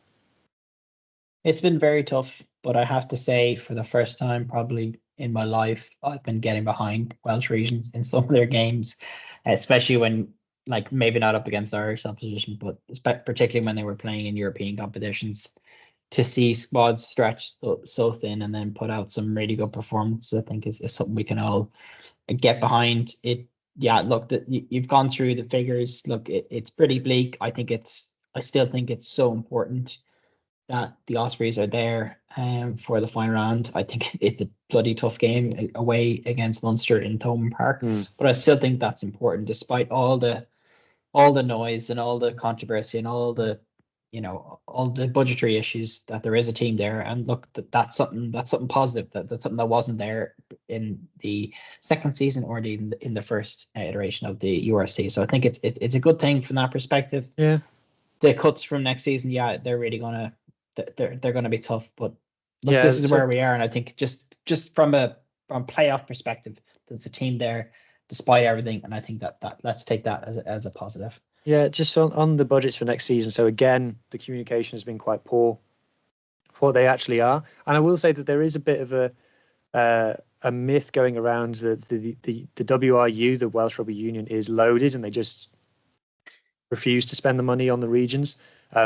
It's been very tough, but I have to say, for the first time probably in my life I've been getting behind Welsh regions in some of their games, especially when, like, maybe not up against Irish opposition, but particularly when they were playing in European competitions. To see squads stretched so thin and then put out some really good performances, I think is something we can all get behind. It, yeah, look, that you've gone through the figures. Look, it's pretty bleak. I still think it's so important that the Ospreys are there for the final round. I think it's a bloody tough game away against Munster in Thomond Park, but I still think that's important, despite all the noise and all the controversy and all the budgetary issues, that there is a team there. And look, that's something positive. That's something that wasn't there in the second season or in the first iteration of the URC. So I think it's a good thing from that perspective. Yeah. The cuts from next season, yeah, they're really they're gonna be tough. But look, Yeah, this is where we are, and I think just from playoff perspective, there's a team there despite everything, and I think that let's take that as a positive. Yeah, just on the budgets for next season. So again, the communication has been quite poor for what they actually are. And I will say that there is a bit of a myth going around that the WRU, the Welsh Rugby Union, is loaded and they just refuse to spend the money on the regions.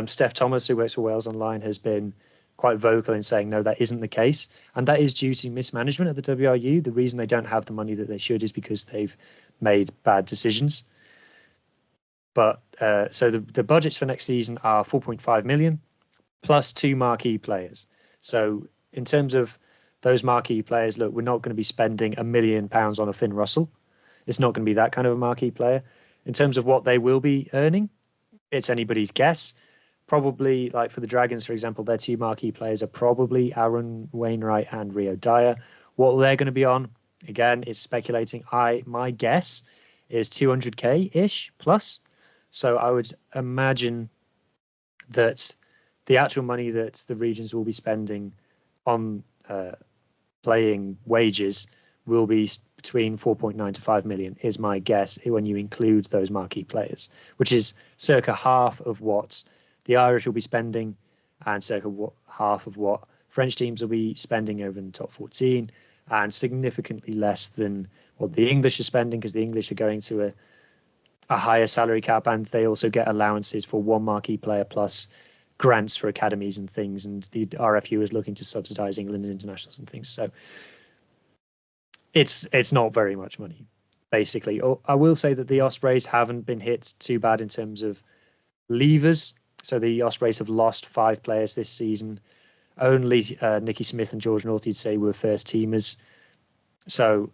Steph Thomas, who works for Wales Online, has been quite vocal in saying, no, that isn't the case. And that is due to mismanagement at the WRU. The reason they don't have the money that they should is because they've made bad decisions. But so the budgets for next season are 4.5 million plus 2 marquee players. So in terms of those marquee players, look, we're not going to be spending £1 million on a Finn Russell. It's not going to be that kind of a marquee player. In terms of what they will be earning, it's anybody's guess. Probably, like for the Dragons, for example, their 2 marquee players are probably Aaron Wainwright and Rio Dyer. What they're going to be on, again, it's speculating. My guess is 200k-ish plus. So I would imagine that the actual money that the regions will be spending on playing wages will be between 4.9 to 5 million, is my guess, when you include those marquee players, which is circa half of what the Irish will be spending and circa half of what French teams will be spending over in the top 14, and significantly less than what the English are spending, because the English are going to a higher salary cap, and they also get allowances for 1 marquee player plus grants for academies and things, and the RFU is looking to subsidise England internationals and things. So it's not very much money, basically. I will say that the Ospreys haven't been hit too bad in terms of leavers. So the Ospreys have lost 5 players this season. Only Nicky Smith and George North, you'd say, were first teamers. So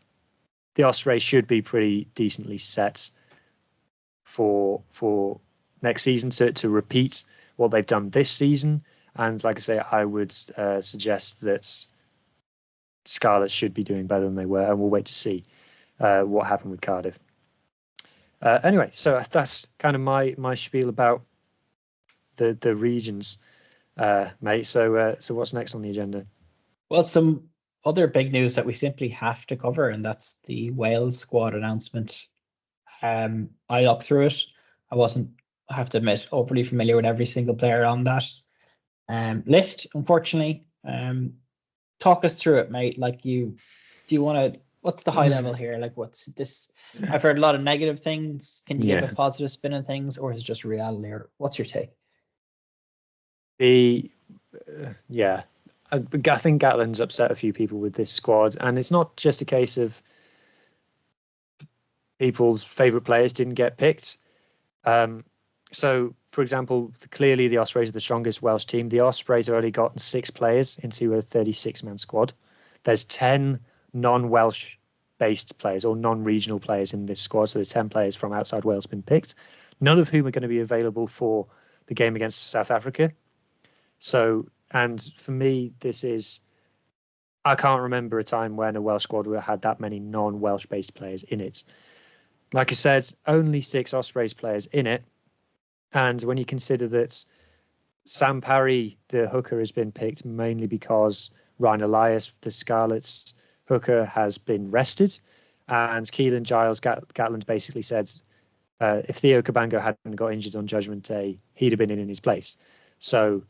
the Ospreys should be pretty decently set for next season to repeat what they've done this season. And like I say, I would suggest that Scarlets should be doing better than they were, and we'll wait to see what happened with Cardiff. Anyway, so that's kind of my spiel about the regions, mate. So what's next on the agenda? Well, some other big news that we simply have to cover, and that's the Wales squad announcement. I looked through it. I have to admit, overly familiar with every single player on that list, unfortunately. Talk us through it, mate. Like, do you want to, what's the high level here? Like, what's this? I've heard a lot of negative things. Can you give a positive spin on things, or is it just reality, or what's your take? I think Gatland's upset a few people with this squad, and it's not just a case of people's favourite players didn't get picked. So, for example, clearly the Ospreys are the strongest Welsh team. The Ospreys have only gotten 6 players into a 36-man squad. There's 10 non-Welsh based players or non-regional players in this squad. So there's 10 players from outside Wales been picked, none of whom are going to be available for the game against South Africa. So, and for me, I can't remember a time when a Welsh squad had that many non-Welsh based players in it. Like I said, only 6 Ospreys players in it. And when you consider that Sam Parry, the hooker, has been picked mainly because Ryan Elias, the Scarlets hooker, has been rested. And Keelan Giles Gatland basically said if Theo Cabango hadn't got injured on Judgement Day, he'd have been in his place. So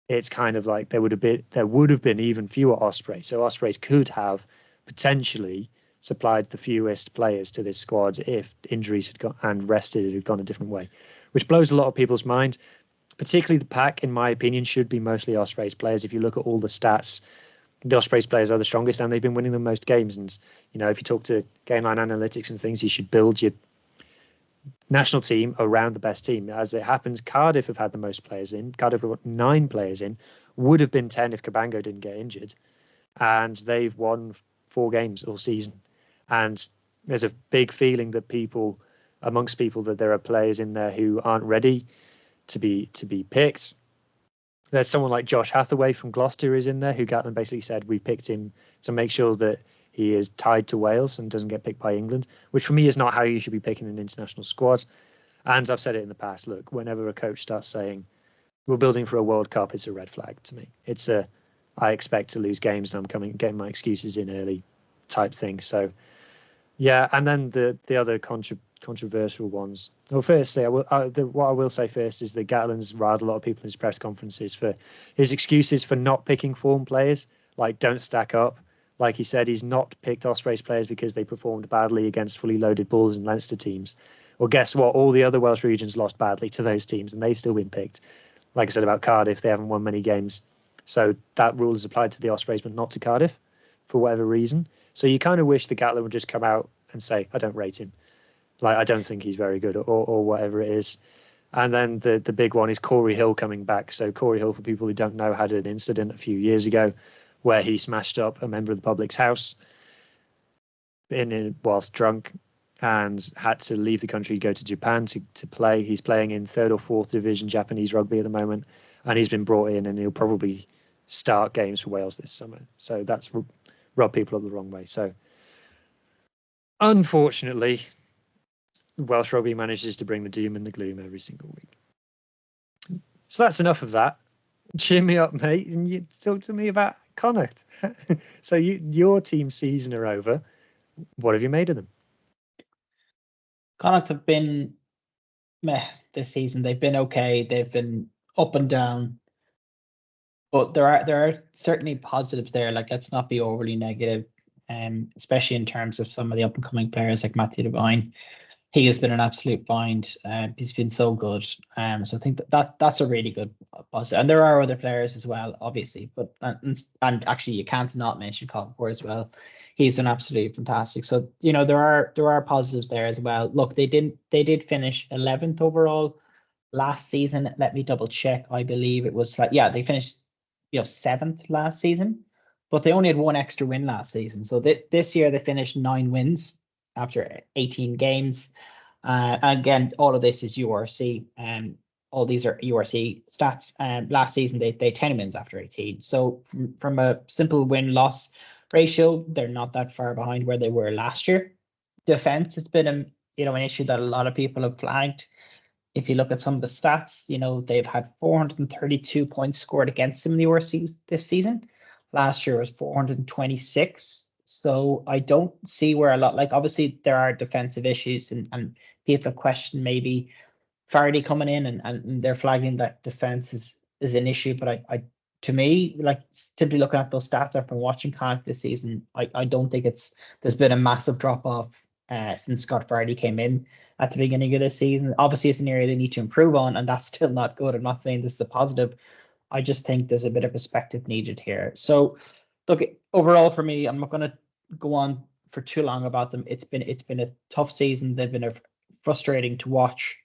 it's kind of like there would have been even fewer Ospreys. So Ospreys could have potentially supplied the fewest players to this squad if injuries had gone and rested had gone a different way, which blows a lot of people's mind. Particularly the pack, in my opinion, should be mostly Ospreys players. If you look at all the stats, the Ospreys players are the strongest and they've been winning the most games. And, you know, if you talk to game line analytics and things, you should build your national team around the best team. As it happens, Cardiff have had the most players in. Cardiff have got 9 players in. Would have been 10 if Cabango didn't get injured. And they've won 4 games all season. And there's a big feeling that amongst people that there are players in there who aren't ready to be picked. There's someone like Josh Hathaway from Gloucester is in there, who Gatland basically said we picked him to make sure that he is tied to Wales and doesn't get picked by England, which for me is not how you should be picking an international squad. And I've said it in the past, look, whenever a coach starts saying we're building for a World Cup, it's a red flag to me. I expect to lose games and I'm getting my excuses in early type thing. So yeah, and then the other controversial ones. Well, firstly, what I will say first is that Gatland's riled a lot of people in his press conferences for his excuses for not picking form players, like don't stack up. Like he said, he's not picked Ospreys players because they performed badly against fully loaded Bulls and Leinster teams. Well, guess what? All the other Welsh regions lost badly to those teams and they've still been picked. Like I said about Cardiff, they haven't won many games. So that rule is applied to the Ospreys, but not to Cardiff for whatever reason. So you kind of wish the Gatland would just come out and say, I don't rate him. Like, I don't think he's very good or whatever it is. And then the big one is Corey Hill coming back. So Corey Hill, for people who don't know, had an incident a few years ago where he smashed up a member of the public's house whilst drunk and had to leave the country, go to Japan to play. He's playing in 3rd or 4th division Japanese rugby at the moment. And he's been brought in and he'll probably start games for Wales this summer. So that's rubbed people up the wrong way. So unfortunately, Welsh rugby manages to bring the doom and the gloom every single week. So that's enough of that. Cheer me up, mate, and you talk to me about Connacht. So your team's season are over. What have you made of them? Connacht have been meh this season. They've been okay. They've been up and down. But there are certainly positives there. Like, let's not be overly negative, especially in terms of some of the up and coming players like Matthew Devine. He has been an absolute find. He's been so good. So I think that's a really good positive. And there are other players as well, obviously. But and actually, you can't not mention Colin Ford as well. He's been absolutely fantastic. So you know there are positives there as well. Look, they did finish 11th overall last season. Let me double check. I believe it was they finished 7th last season, but they only had one extra win last season. So this year they finished 9 wins after 18 games. Again, all of this is URC, and all these are URC stats. Last season they 10 wins after 18. So from a simple win-loss ratio, they're not that far behind where they were last year. Defense has been an issue that a lot of people have flagged. If you look at some of the stats, they've had 432 points scored against them in the URC this season. Last year was 426. So I don't see where obviously there are defensive issues and people have questioned maybe Faraday coming in and they're flagging that defense is an issue. But I to me, simply looking at those stats I've been watching Connacht this season, I don't think there's been a massive drop off since Scott Faraday came in at the beginning of this season. Obviously, it's an area they need to improve on, and that's still not good. I'm not saying this is a positive. I just think there's a bit of perspective needed here. So, look, overall for me, I'm not going to go on for too long about them. It's been a tough season. They've been frustrating to watch,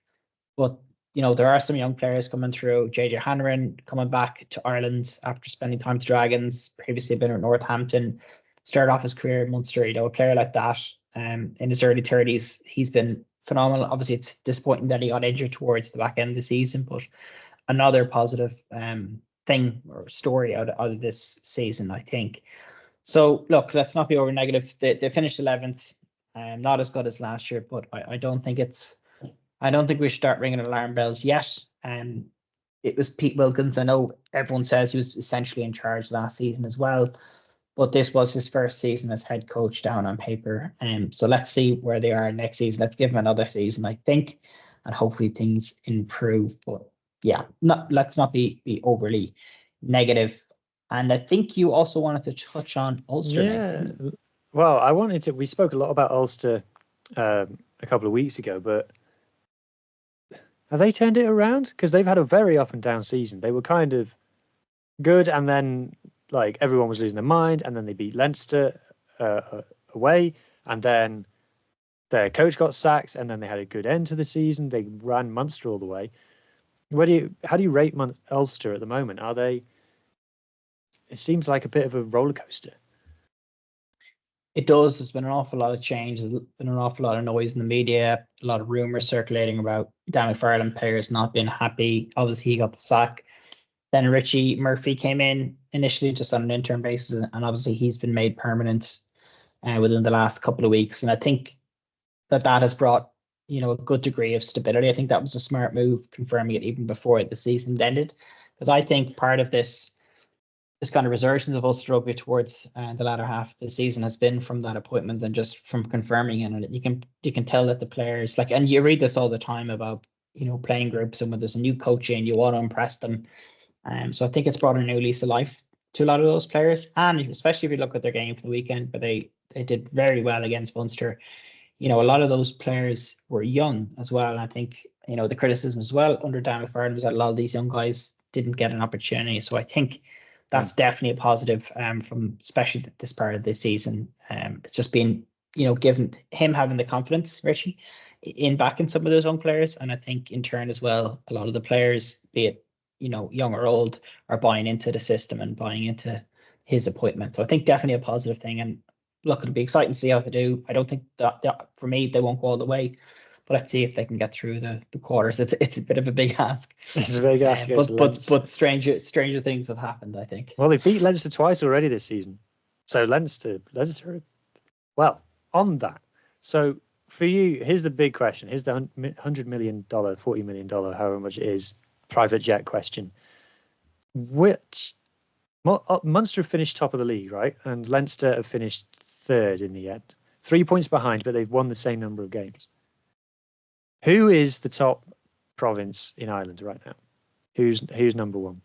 but there are some young players coming through. JJ Hanrahan coming back to Ireland after spending time with Dragons, previously been at Northampton, started off his career at Munster. A player like that, in his early 30s, he's been phenomenal. Obviously, it's disappointing that he got injured towards the back end of the season, but another positive thing or story out of this season, I think. So look, let's not be over negative. They finished 11th, not as good as last year, but I don't think we should start ringing alarm bells yet. It was Pete Wilkins. I know everyone says he was essentially in charge last season as well, but this was his first season as head coach down on paper. So let's see where they are next season. Let's give him another season, I think, and hopefully things improve. But yeah, let's not be overly negative. And I think you also wanted to touch on Ulster. Yeah. Well, I wanted to. We spoke a lot about Ulster a couple of weeks ago, but have they turned it around? Because they've had a very up and down season. They were kind of good, and then like everyone was losing their mind, and then they beat Leinster away, and then their coach got sacked, and then they had a good end to the season. They ran Munster all the way. How do you rate Ulster at the moment? Are they? It seems like a bit of a roller coaster. It does. There's been an awful lot of change. There's been an awful lot of noise in the media, a lot of rumours circulating about Dan McFarland players not being happy. Obviously, he got the sack. Then Richie Murphy came in initially just on an interim basis, and obviously he's been made permanent within the last couple of weeks. And I think that has brought, a good degree of stability. I think that was a smart move, confirming it even before the season ended, because I think part of this kind of resurgence of Ulster Rugby towards the latter half of the season has been from that appointment and just from confirming it. And you can tell that the players and you read this all the time about playing groups, and when there's a new coach in, you want to impress them. So I think it's brought a new lease of life to a lot of those players, and especially if you look at their game for the weekend, where they did very well against Munster. A lot of those players were young as well. And I think the criticism as well under Dan McFarland was that a lot of these young guys didn't get an opportunity. So I think that's definitely a positive from especially this part of the season. It's just been, given him having the confidence, Richie, in backing some of those young players. And I think in turn as well, a lot of the players, be it, young or old, are buying into the system and buying into his appointment. So I think definitely a positive thing. And look, it'll be exciting to see how they do. I don't think that for me, they won't go all the way. But let's see if they can get through the quarters. It's a bit of a big ask. It's a big ask. But stranger things have happened, I think. Well, they beat Leinster twice already this season. So Leinster. Well, on that. So for you, here's the big question. Here's the $100 million, $40 million, however much it is, private jet question. Munster finished top of the league, right? And Leinster have finished third in the end. 3 points behind, but they've won the same number of games. Who is the top province in Ireland right now? Who's number one?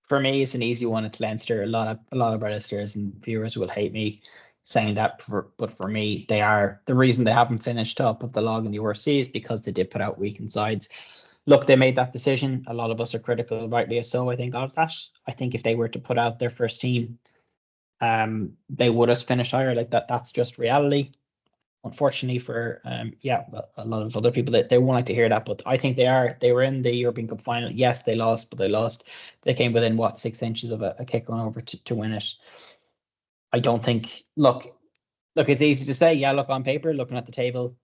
For me, it's an easy one. It's Leinster. A lot of our listeners and viewers will hate me saying that, but for me, they are the reason they haven't finished top of the log in the URC is because they did put out weakened sides. Look, they made that decision. A lot of us are critical, rightly so, I think, of that. I think if they were to put out their first team, they would have finished higher. Like that. That's just reality. Unfortunately for a lot of other people, that they won't like to hear that, but I think they were in the European Cup final. Yes, they lost, but they lost. They came within 6 inches of a kick going over to win it. I don't think. Look, it's easy to say. Yeah, look on paper, looking at the table,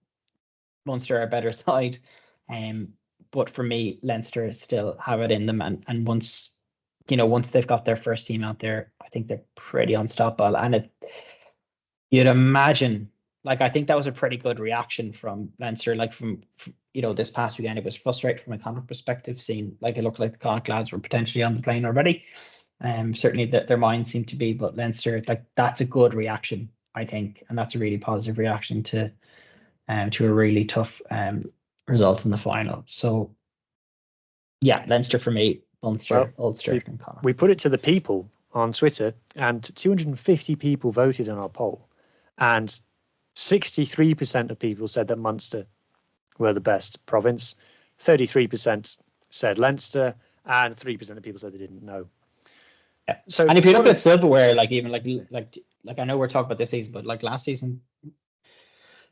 Munster are a better side. But for me, Leinster still have it in them, and once they've got their first team out there, I think they're pretty unstoppable. And you'd imagine. I think that was a pretty good reaction from Leinster. From this past weekend, it was frustrating from a Connacht perspective, seeing it looked like the Connacht lads were potentially on the plane already. Certainly that their minds seem to be, but Leinster, that's a good reaction, I think, and that's a really positive reaction to a really tough result in the final. So, yeah, Leinster for me, Munster, Ulster, and Connacht. We put it to the people on Twitter, and 250 people voted on our poll, and 63% of people said that Munster were the best province. 33% said Leinster, and 3% of people said they didn't know. Yeah. So, and if you look at silverware, I know we're talking about this season, but last season,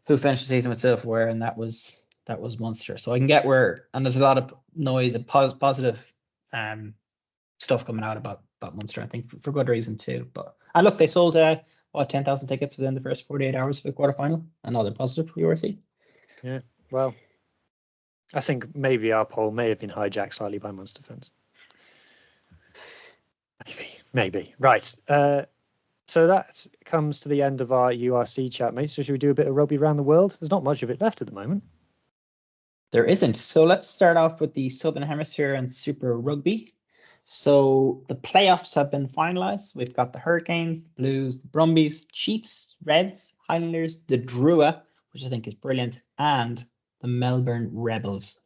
who finished the season with silverware, and that was Munster. So I can get where, and there's a lot of noise and positive stuff coming out about Munster. I think for good reason too. And look, they sold 10,000 tickets within the first 48 hours for the quarterfinal. Another positive for URC. Yeah, well, I think maybe our poll may have been hijacked slightly by Munster fans. Maybe. Right. So that comes to the end of our URC chat, mate. So should we do a bit of rugby around the world? There's not much of it left at the moment. There isn't. So let's start off with the Southern Hemisphere and Super Rugby. So the playoffs have been finalised. We've got the Hurricanes, the Blues, the Brumbies, Chiefs, Reds, Highlanders, the Drua, which I think is brilliant, and the Melbourne Rebels.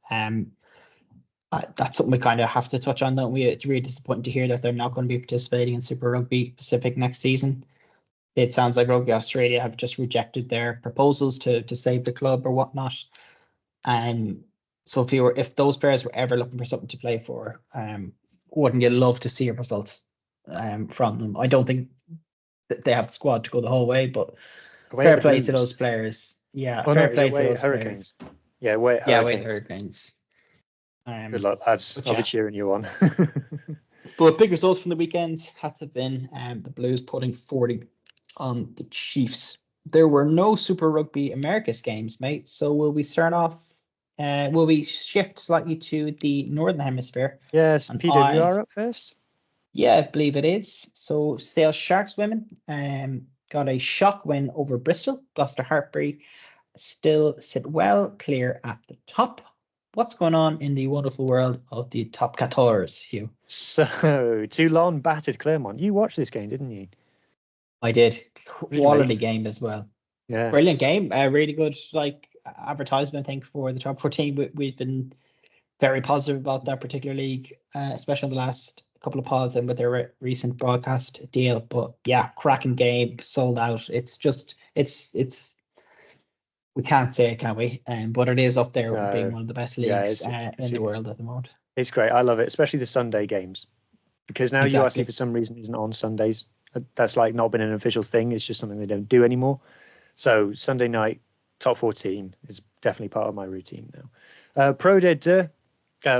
That's something we kind of have to touch on, don't we? It's really disappointing to hear that they're not going to be participating in Super Rugby Pacific next season. It sounds like Rugby Australia have just rejected their proposals to save the club or whatnot. So if those players were ever looking for something to play for, wouldn't you love to see a result from them? I don't think that they have the squad to go the whole way, but fair play to those players. Yeah, fair play to those Hurricanes. players. Yeah, away the Hurricanes. Good luck, lads. I'll be cheering you on. But big results from the weekend had to have been the Blues putting 40 on the Chiefs. There were no Super Rugby Americas games, mate. So will we start off? Will we shift slightly to the Northern Hemisphere? Yes, PWR up first. Yeah, I believe it is. So Sale Sharks women got a shock win over Bristol. Gloucester Hartbury still sit well clear at the top. What's going on in the wonderful world of the top 14, Huw? So Toulon battered Clermont. You watched this game, didn't you? I did. Quality game as well. Yeah, brilliant game. Really good advertisement, I think, for the top 14. We've been very positive about that particular league, especially in the last couple of pods and with their recent broadcast deal. But yeah, cracking game, sold out. It's we can't say it, can we? But it is up there with being one of the best leagues in the world at the moment. It's great. I love it, especially the Sunday games, because now URC for some reason isn't on Sundays. That's like not been an official thing. It's just something they don't do anymore. So Sunday night, top 14 is definitely part of my routine now. Pro D2,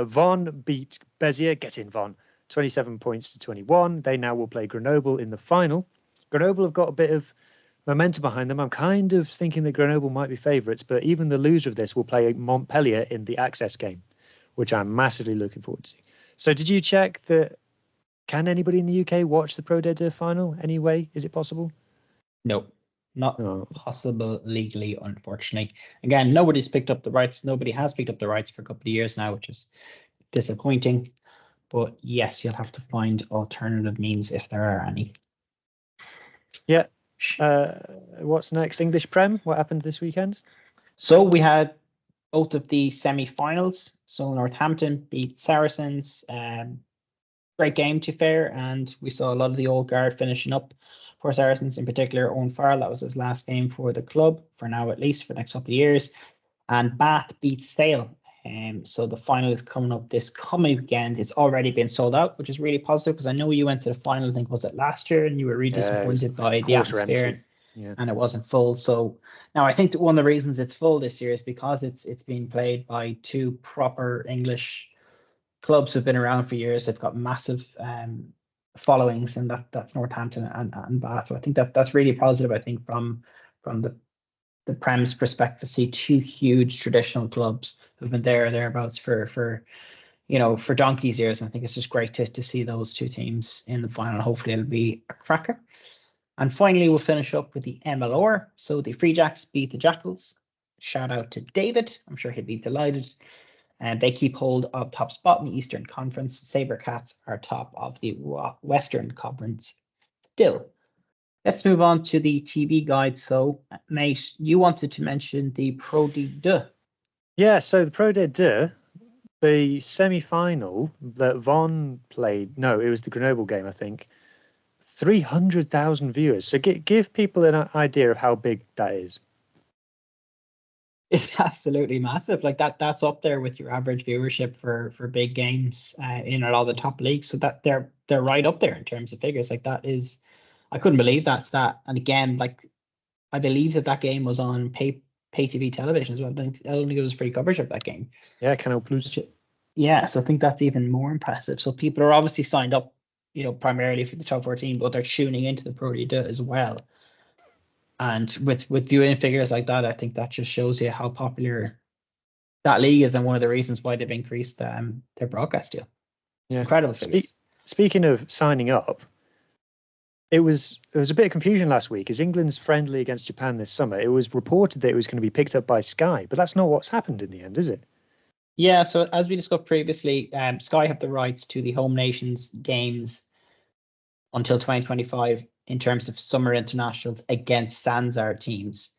Vaughan beat Bezier. Get in, Vaughan. 27 points to 21. They now will play Grenoble in the final. Grenoble have got a bit of momentum behind them. I'm kind of thinking that Grenoble might be favourites, but even the loser of this will play Montpellier in the access game, which I'm massively looking forward to. So did you check that? Can anybody in the UK watch the Pro D2 final anyway? Is it possible? No, not possible legally, unfortunately. Again, nobody's picked up the rights. Nobody has picked up the rights for a couple of years now, which is disappointing. But yes, you'll have to find alternative means if there are any. Yeah. What's next? English Prem? What happened this weekend? So we had both of the semi-finals. So Northampton beat Saracens. Great game, to be fair, and we saw a lot of the old guard finishing up for Saracens, in particular Owen Farrell. That was his last game for the club, for now at least, for the next couple of years. And Bath beat Sale. So the final is coming up this coming weekend. It's already been sold out, which is really positive, because I know you went to the final, I think, was it last year, and you were really disappointed by the atmosphere. And it wasn't full. So now I think that one of the reasons it's full this year is because it's being played by two proper English clubs who've been around for years. They've got massive followings, and that's Northampton and Bath. So I think that's really positive. I think from the Prem's perspective, to see two huge traditional clubs who've been there or thereabouts for donkey's years. And I think it's just great to see those two teams in the final. Hopefully it'll be a cracker. And finally, we'll finish up with the MLR. So the Free Jacks beat the Jackals. Shout out to David. I'm sure he'd be delighted. And they keep hold of top spot in the Eastern Conference. Sabercats are top of the Western Conference still. Let's move on to the TV guide. So, mate, you wanted to mention the Pro D2. Yeah, so the Pro D2, the semi-final that Vaughan played, no, it was the Grenoble game, I think, 300,000 viewers. So give people an idea of how big that is. It's absolutely massive. Like that's up there with your average viewership for big games in a lot of the top leagues. So that they're right up there in terms of figures. Like that is, I couldn't believe that stat. And again, like I believe that game was on pay TV television as well. I don't think it was free coverage of that game. Yeah, Canal Plus. Yeah, so I think that's even more impressive. So people are obviously signed up, primarily for the top 14, but they're tuning into the Pro D2 as well. And with viewing figures like that, I think that just shows you how popular that league is, and one of the reasons why they've increased their broadcast deal. Yeah, incredible figures. Speaking of signing up, it was a bit of confusion last week. As England's friendly against Japan this summer, it was reported that it was going to be picked up by Sky, but that's not what's happened in the end, is it? Yeah, so as we discussed previously, Sky have the rights to the home nations games until 2025 in terms of summer internationals against Sansar teams.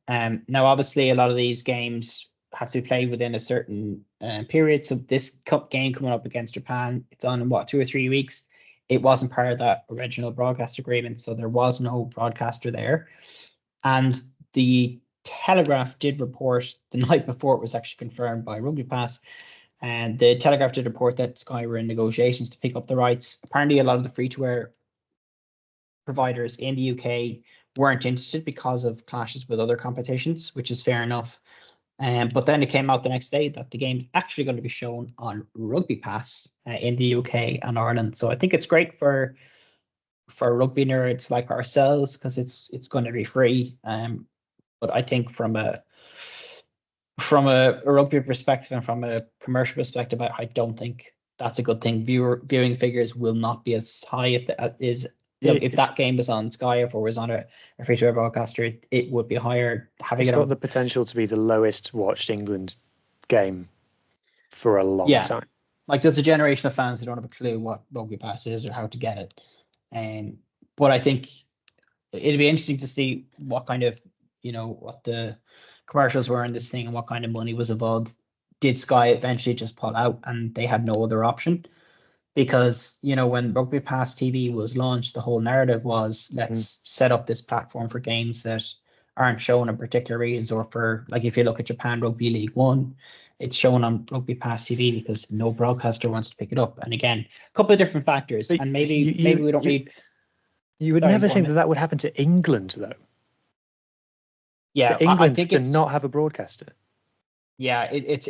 Now, obviously, a lot of these games have to be played within a certain period. So this cup game coming up against Japan, it's on in what, 2 or 3 weeks. It wasn't part of that original broadcast agreement, so there was no broadcaster there. And the Telegraph did report the night before it was actually confirmed by Rugby Pass, and the Telegraph did report that Sky were in negotiations to pick up the rights. Apparently, a lot of the free-to-air providers in the UK weren't interested because of clashes with other competitions, which is fair enough. But then it came out the next day that the game's actually going to be shown on Rugby Pass in the UK and Ireland. So I think it's great for rugby nerds like ourselves because it's going to be free. But I think from a rugby perspective and from a commercial perspective, I don't think that's a good thing. Viewing figures will not be as high if that is. If that game was on Sky, if it was on a free-to-air broadcaster, it would be higher. It's got the potential to be the lowest watched England game for a long time. Like there's a generation of fans who don't have a clue what Rugby Pass is or how to get it. But I think it'd be interesting to see what kind of, what the commercials were in this thing and what kind of money was involved. Did Sky eventually just pull out and they had no other option? Because, when Rugby Pass TV was launched, the whole narrative was let's set up this platform for games that aren't shown in particular regions, or for, like, if you look at Japan Rugby League 1, it's shown on Rugby Pass TV because no broadcaster wants to pick it up. And again, a couple of different factors. But and maybe we don't need... You would never think that would happen to England, though. Yeah, to England I think to not have a broadcaster. Yeah, it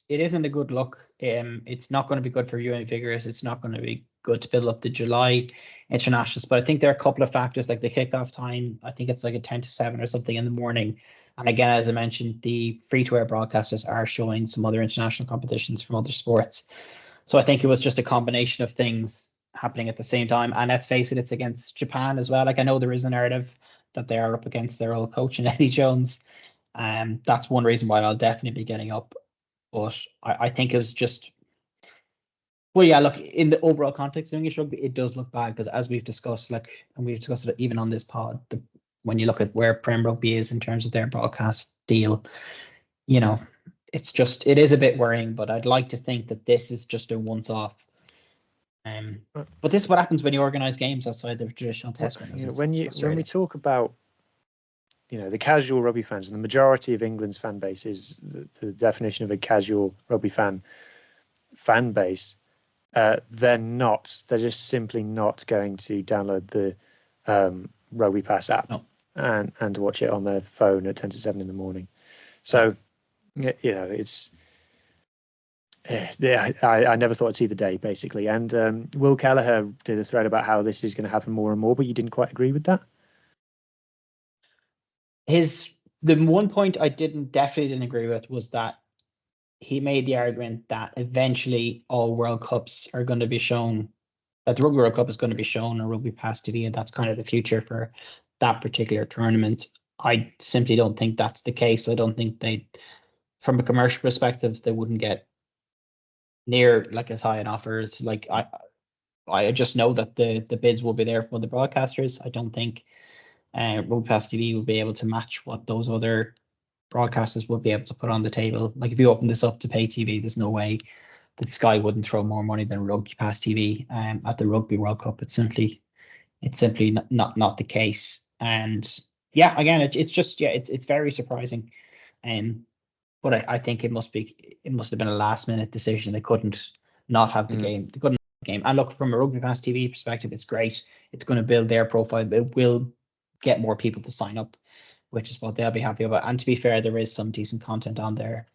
isn't a good look. It's not going to be good for viewing figures. It's not going to be good to build up the July internationals. But I think there are a couple of factors, like the kickoff time. I think it's like a 10 to 7 or something in the morning. And again, as I mentioned, the free-to-air broadcasters are showing some other international competitions from other sports. So I think it was just a combination of things happening at the same time. And let's face it, it's against Japan as well. Like, I know there is a narrative that they are up against their old coach and Eddie Jones. That's one reason why I'll definitely be getting up. But I think it was just, well, yeah, look, in the overall context of English rugby, it does look bad because, as we've discussed, and we've discussed it even on this pod, when you look at where Prem Rugby is in terms of their broadcast deal, it is a bit worrying. But I'd like to think that this is just a once-off. But this is what happens when you organise games outside the traditional test windows. When we talk about the casual rugby fans, and the majority of England's fan base is the definition of a casual rugby fan base. They're just simply not going to download the Rugby Pass app and watch it on their phone at 10 to 7 in the morning. So, it's I never thought I'd see the day, basically. And Will Kelleher did a thread about how this is going to happen more and more, but you didn't quite agree with that. The one point I definitely didn't agree with was that he made the argument that eventually all World Cups are going to be shown, that the Rugby World Cup is going to be shown on Rugby Pass TV, and that's kind of the future for that particular tournament. I simply don't think that's the case. I don't think from a commercial perspective, they wouldn't get near as high an offers. I just know that the bids will be there from the broadcasters. I don't think Rugby Pass TV will be able to match what those other broadcasters would be able to put on the table. Like, if you open this up to pay TV, there's no way that Sky wouldn't throw more money than Rugby Pass TV at the Rugby World Cup. It's simply not the case. And yeah, again, it's very surprising. But I think it must have been a last minute decision. They couldn't not have the game. They couldn't have the game. And look, from a Rugby Pass TV perspective, it's great. It's going to build their profile. It will get more people to sign up, which is what they'll be happy about. And to be fair, there is some decent content on there.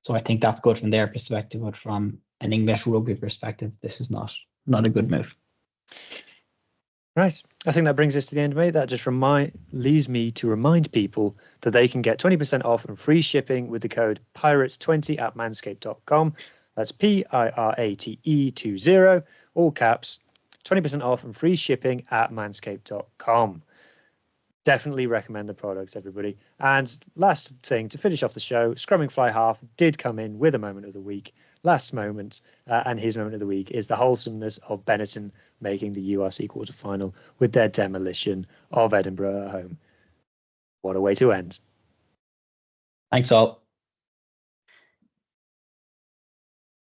So I think that's good from their perspective. But from an English rugby perspective, this is not a good move. Right. I think that brings us to the end, mate. That just leaves me to remind people that they can get 20% off and free shipping with the code PIRATES20 at manscaped.com. That's PIRATE20, all caps, 20% off and free shipping at manscaped.com. Definitely recommend the products, everybody. And last thing, to finish off the show, Scrumming Fly Half did come in with a moment of the week. Last moment, and his moment of the week is the wholesomeness of Benetton making the URC quarterfinal with their demolition of Edinburgh at home. What a way to end. Thanks all.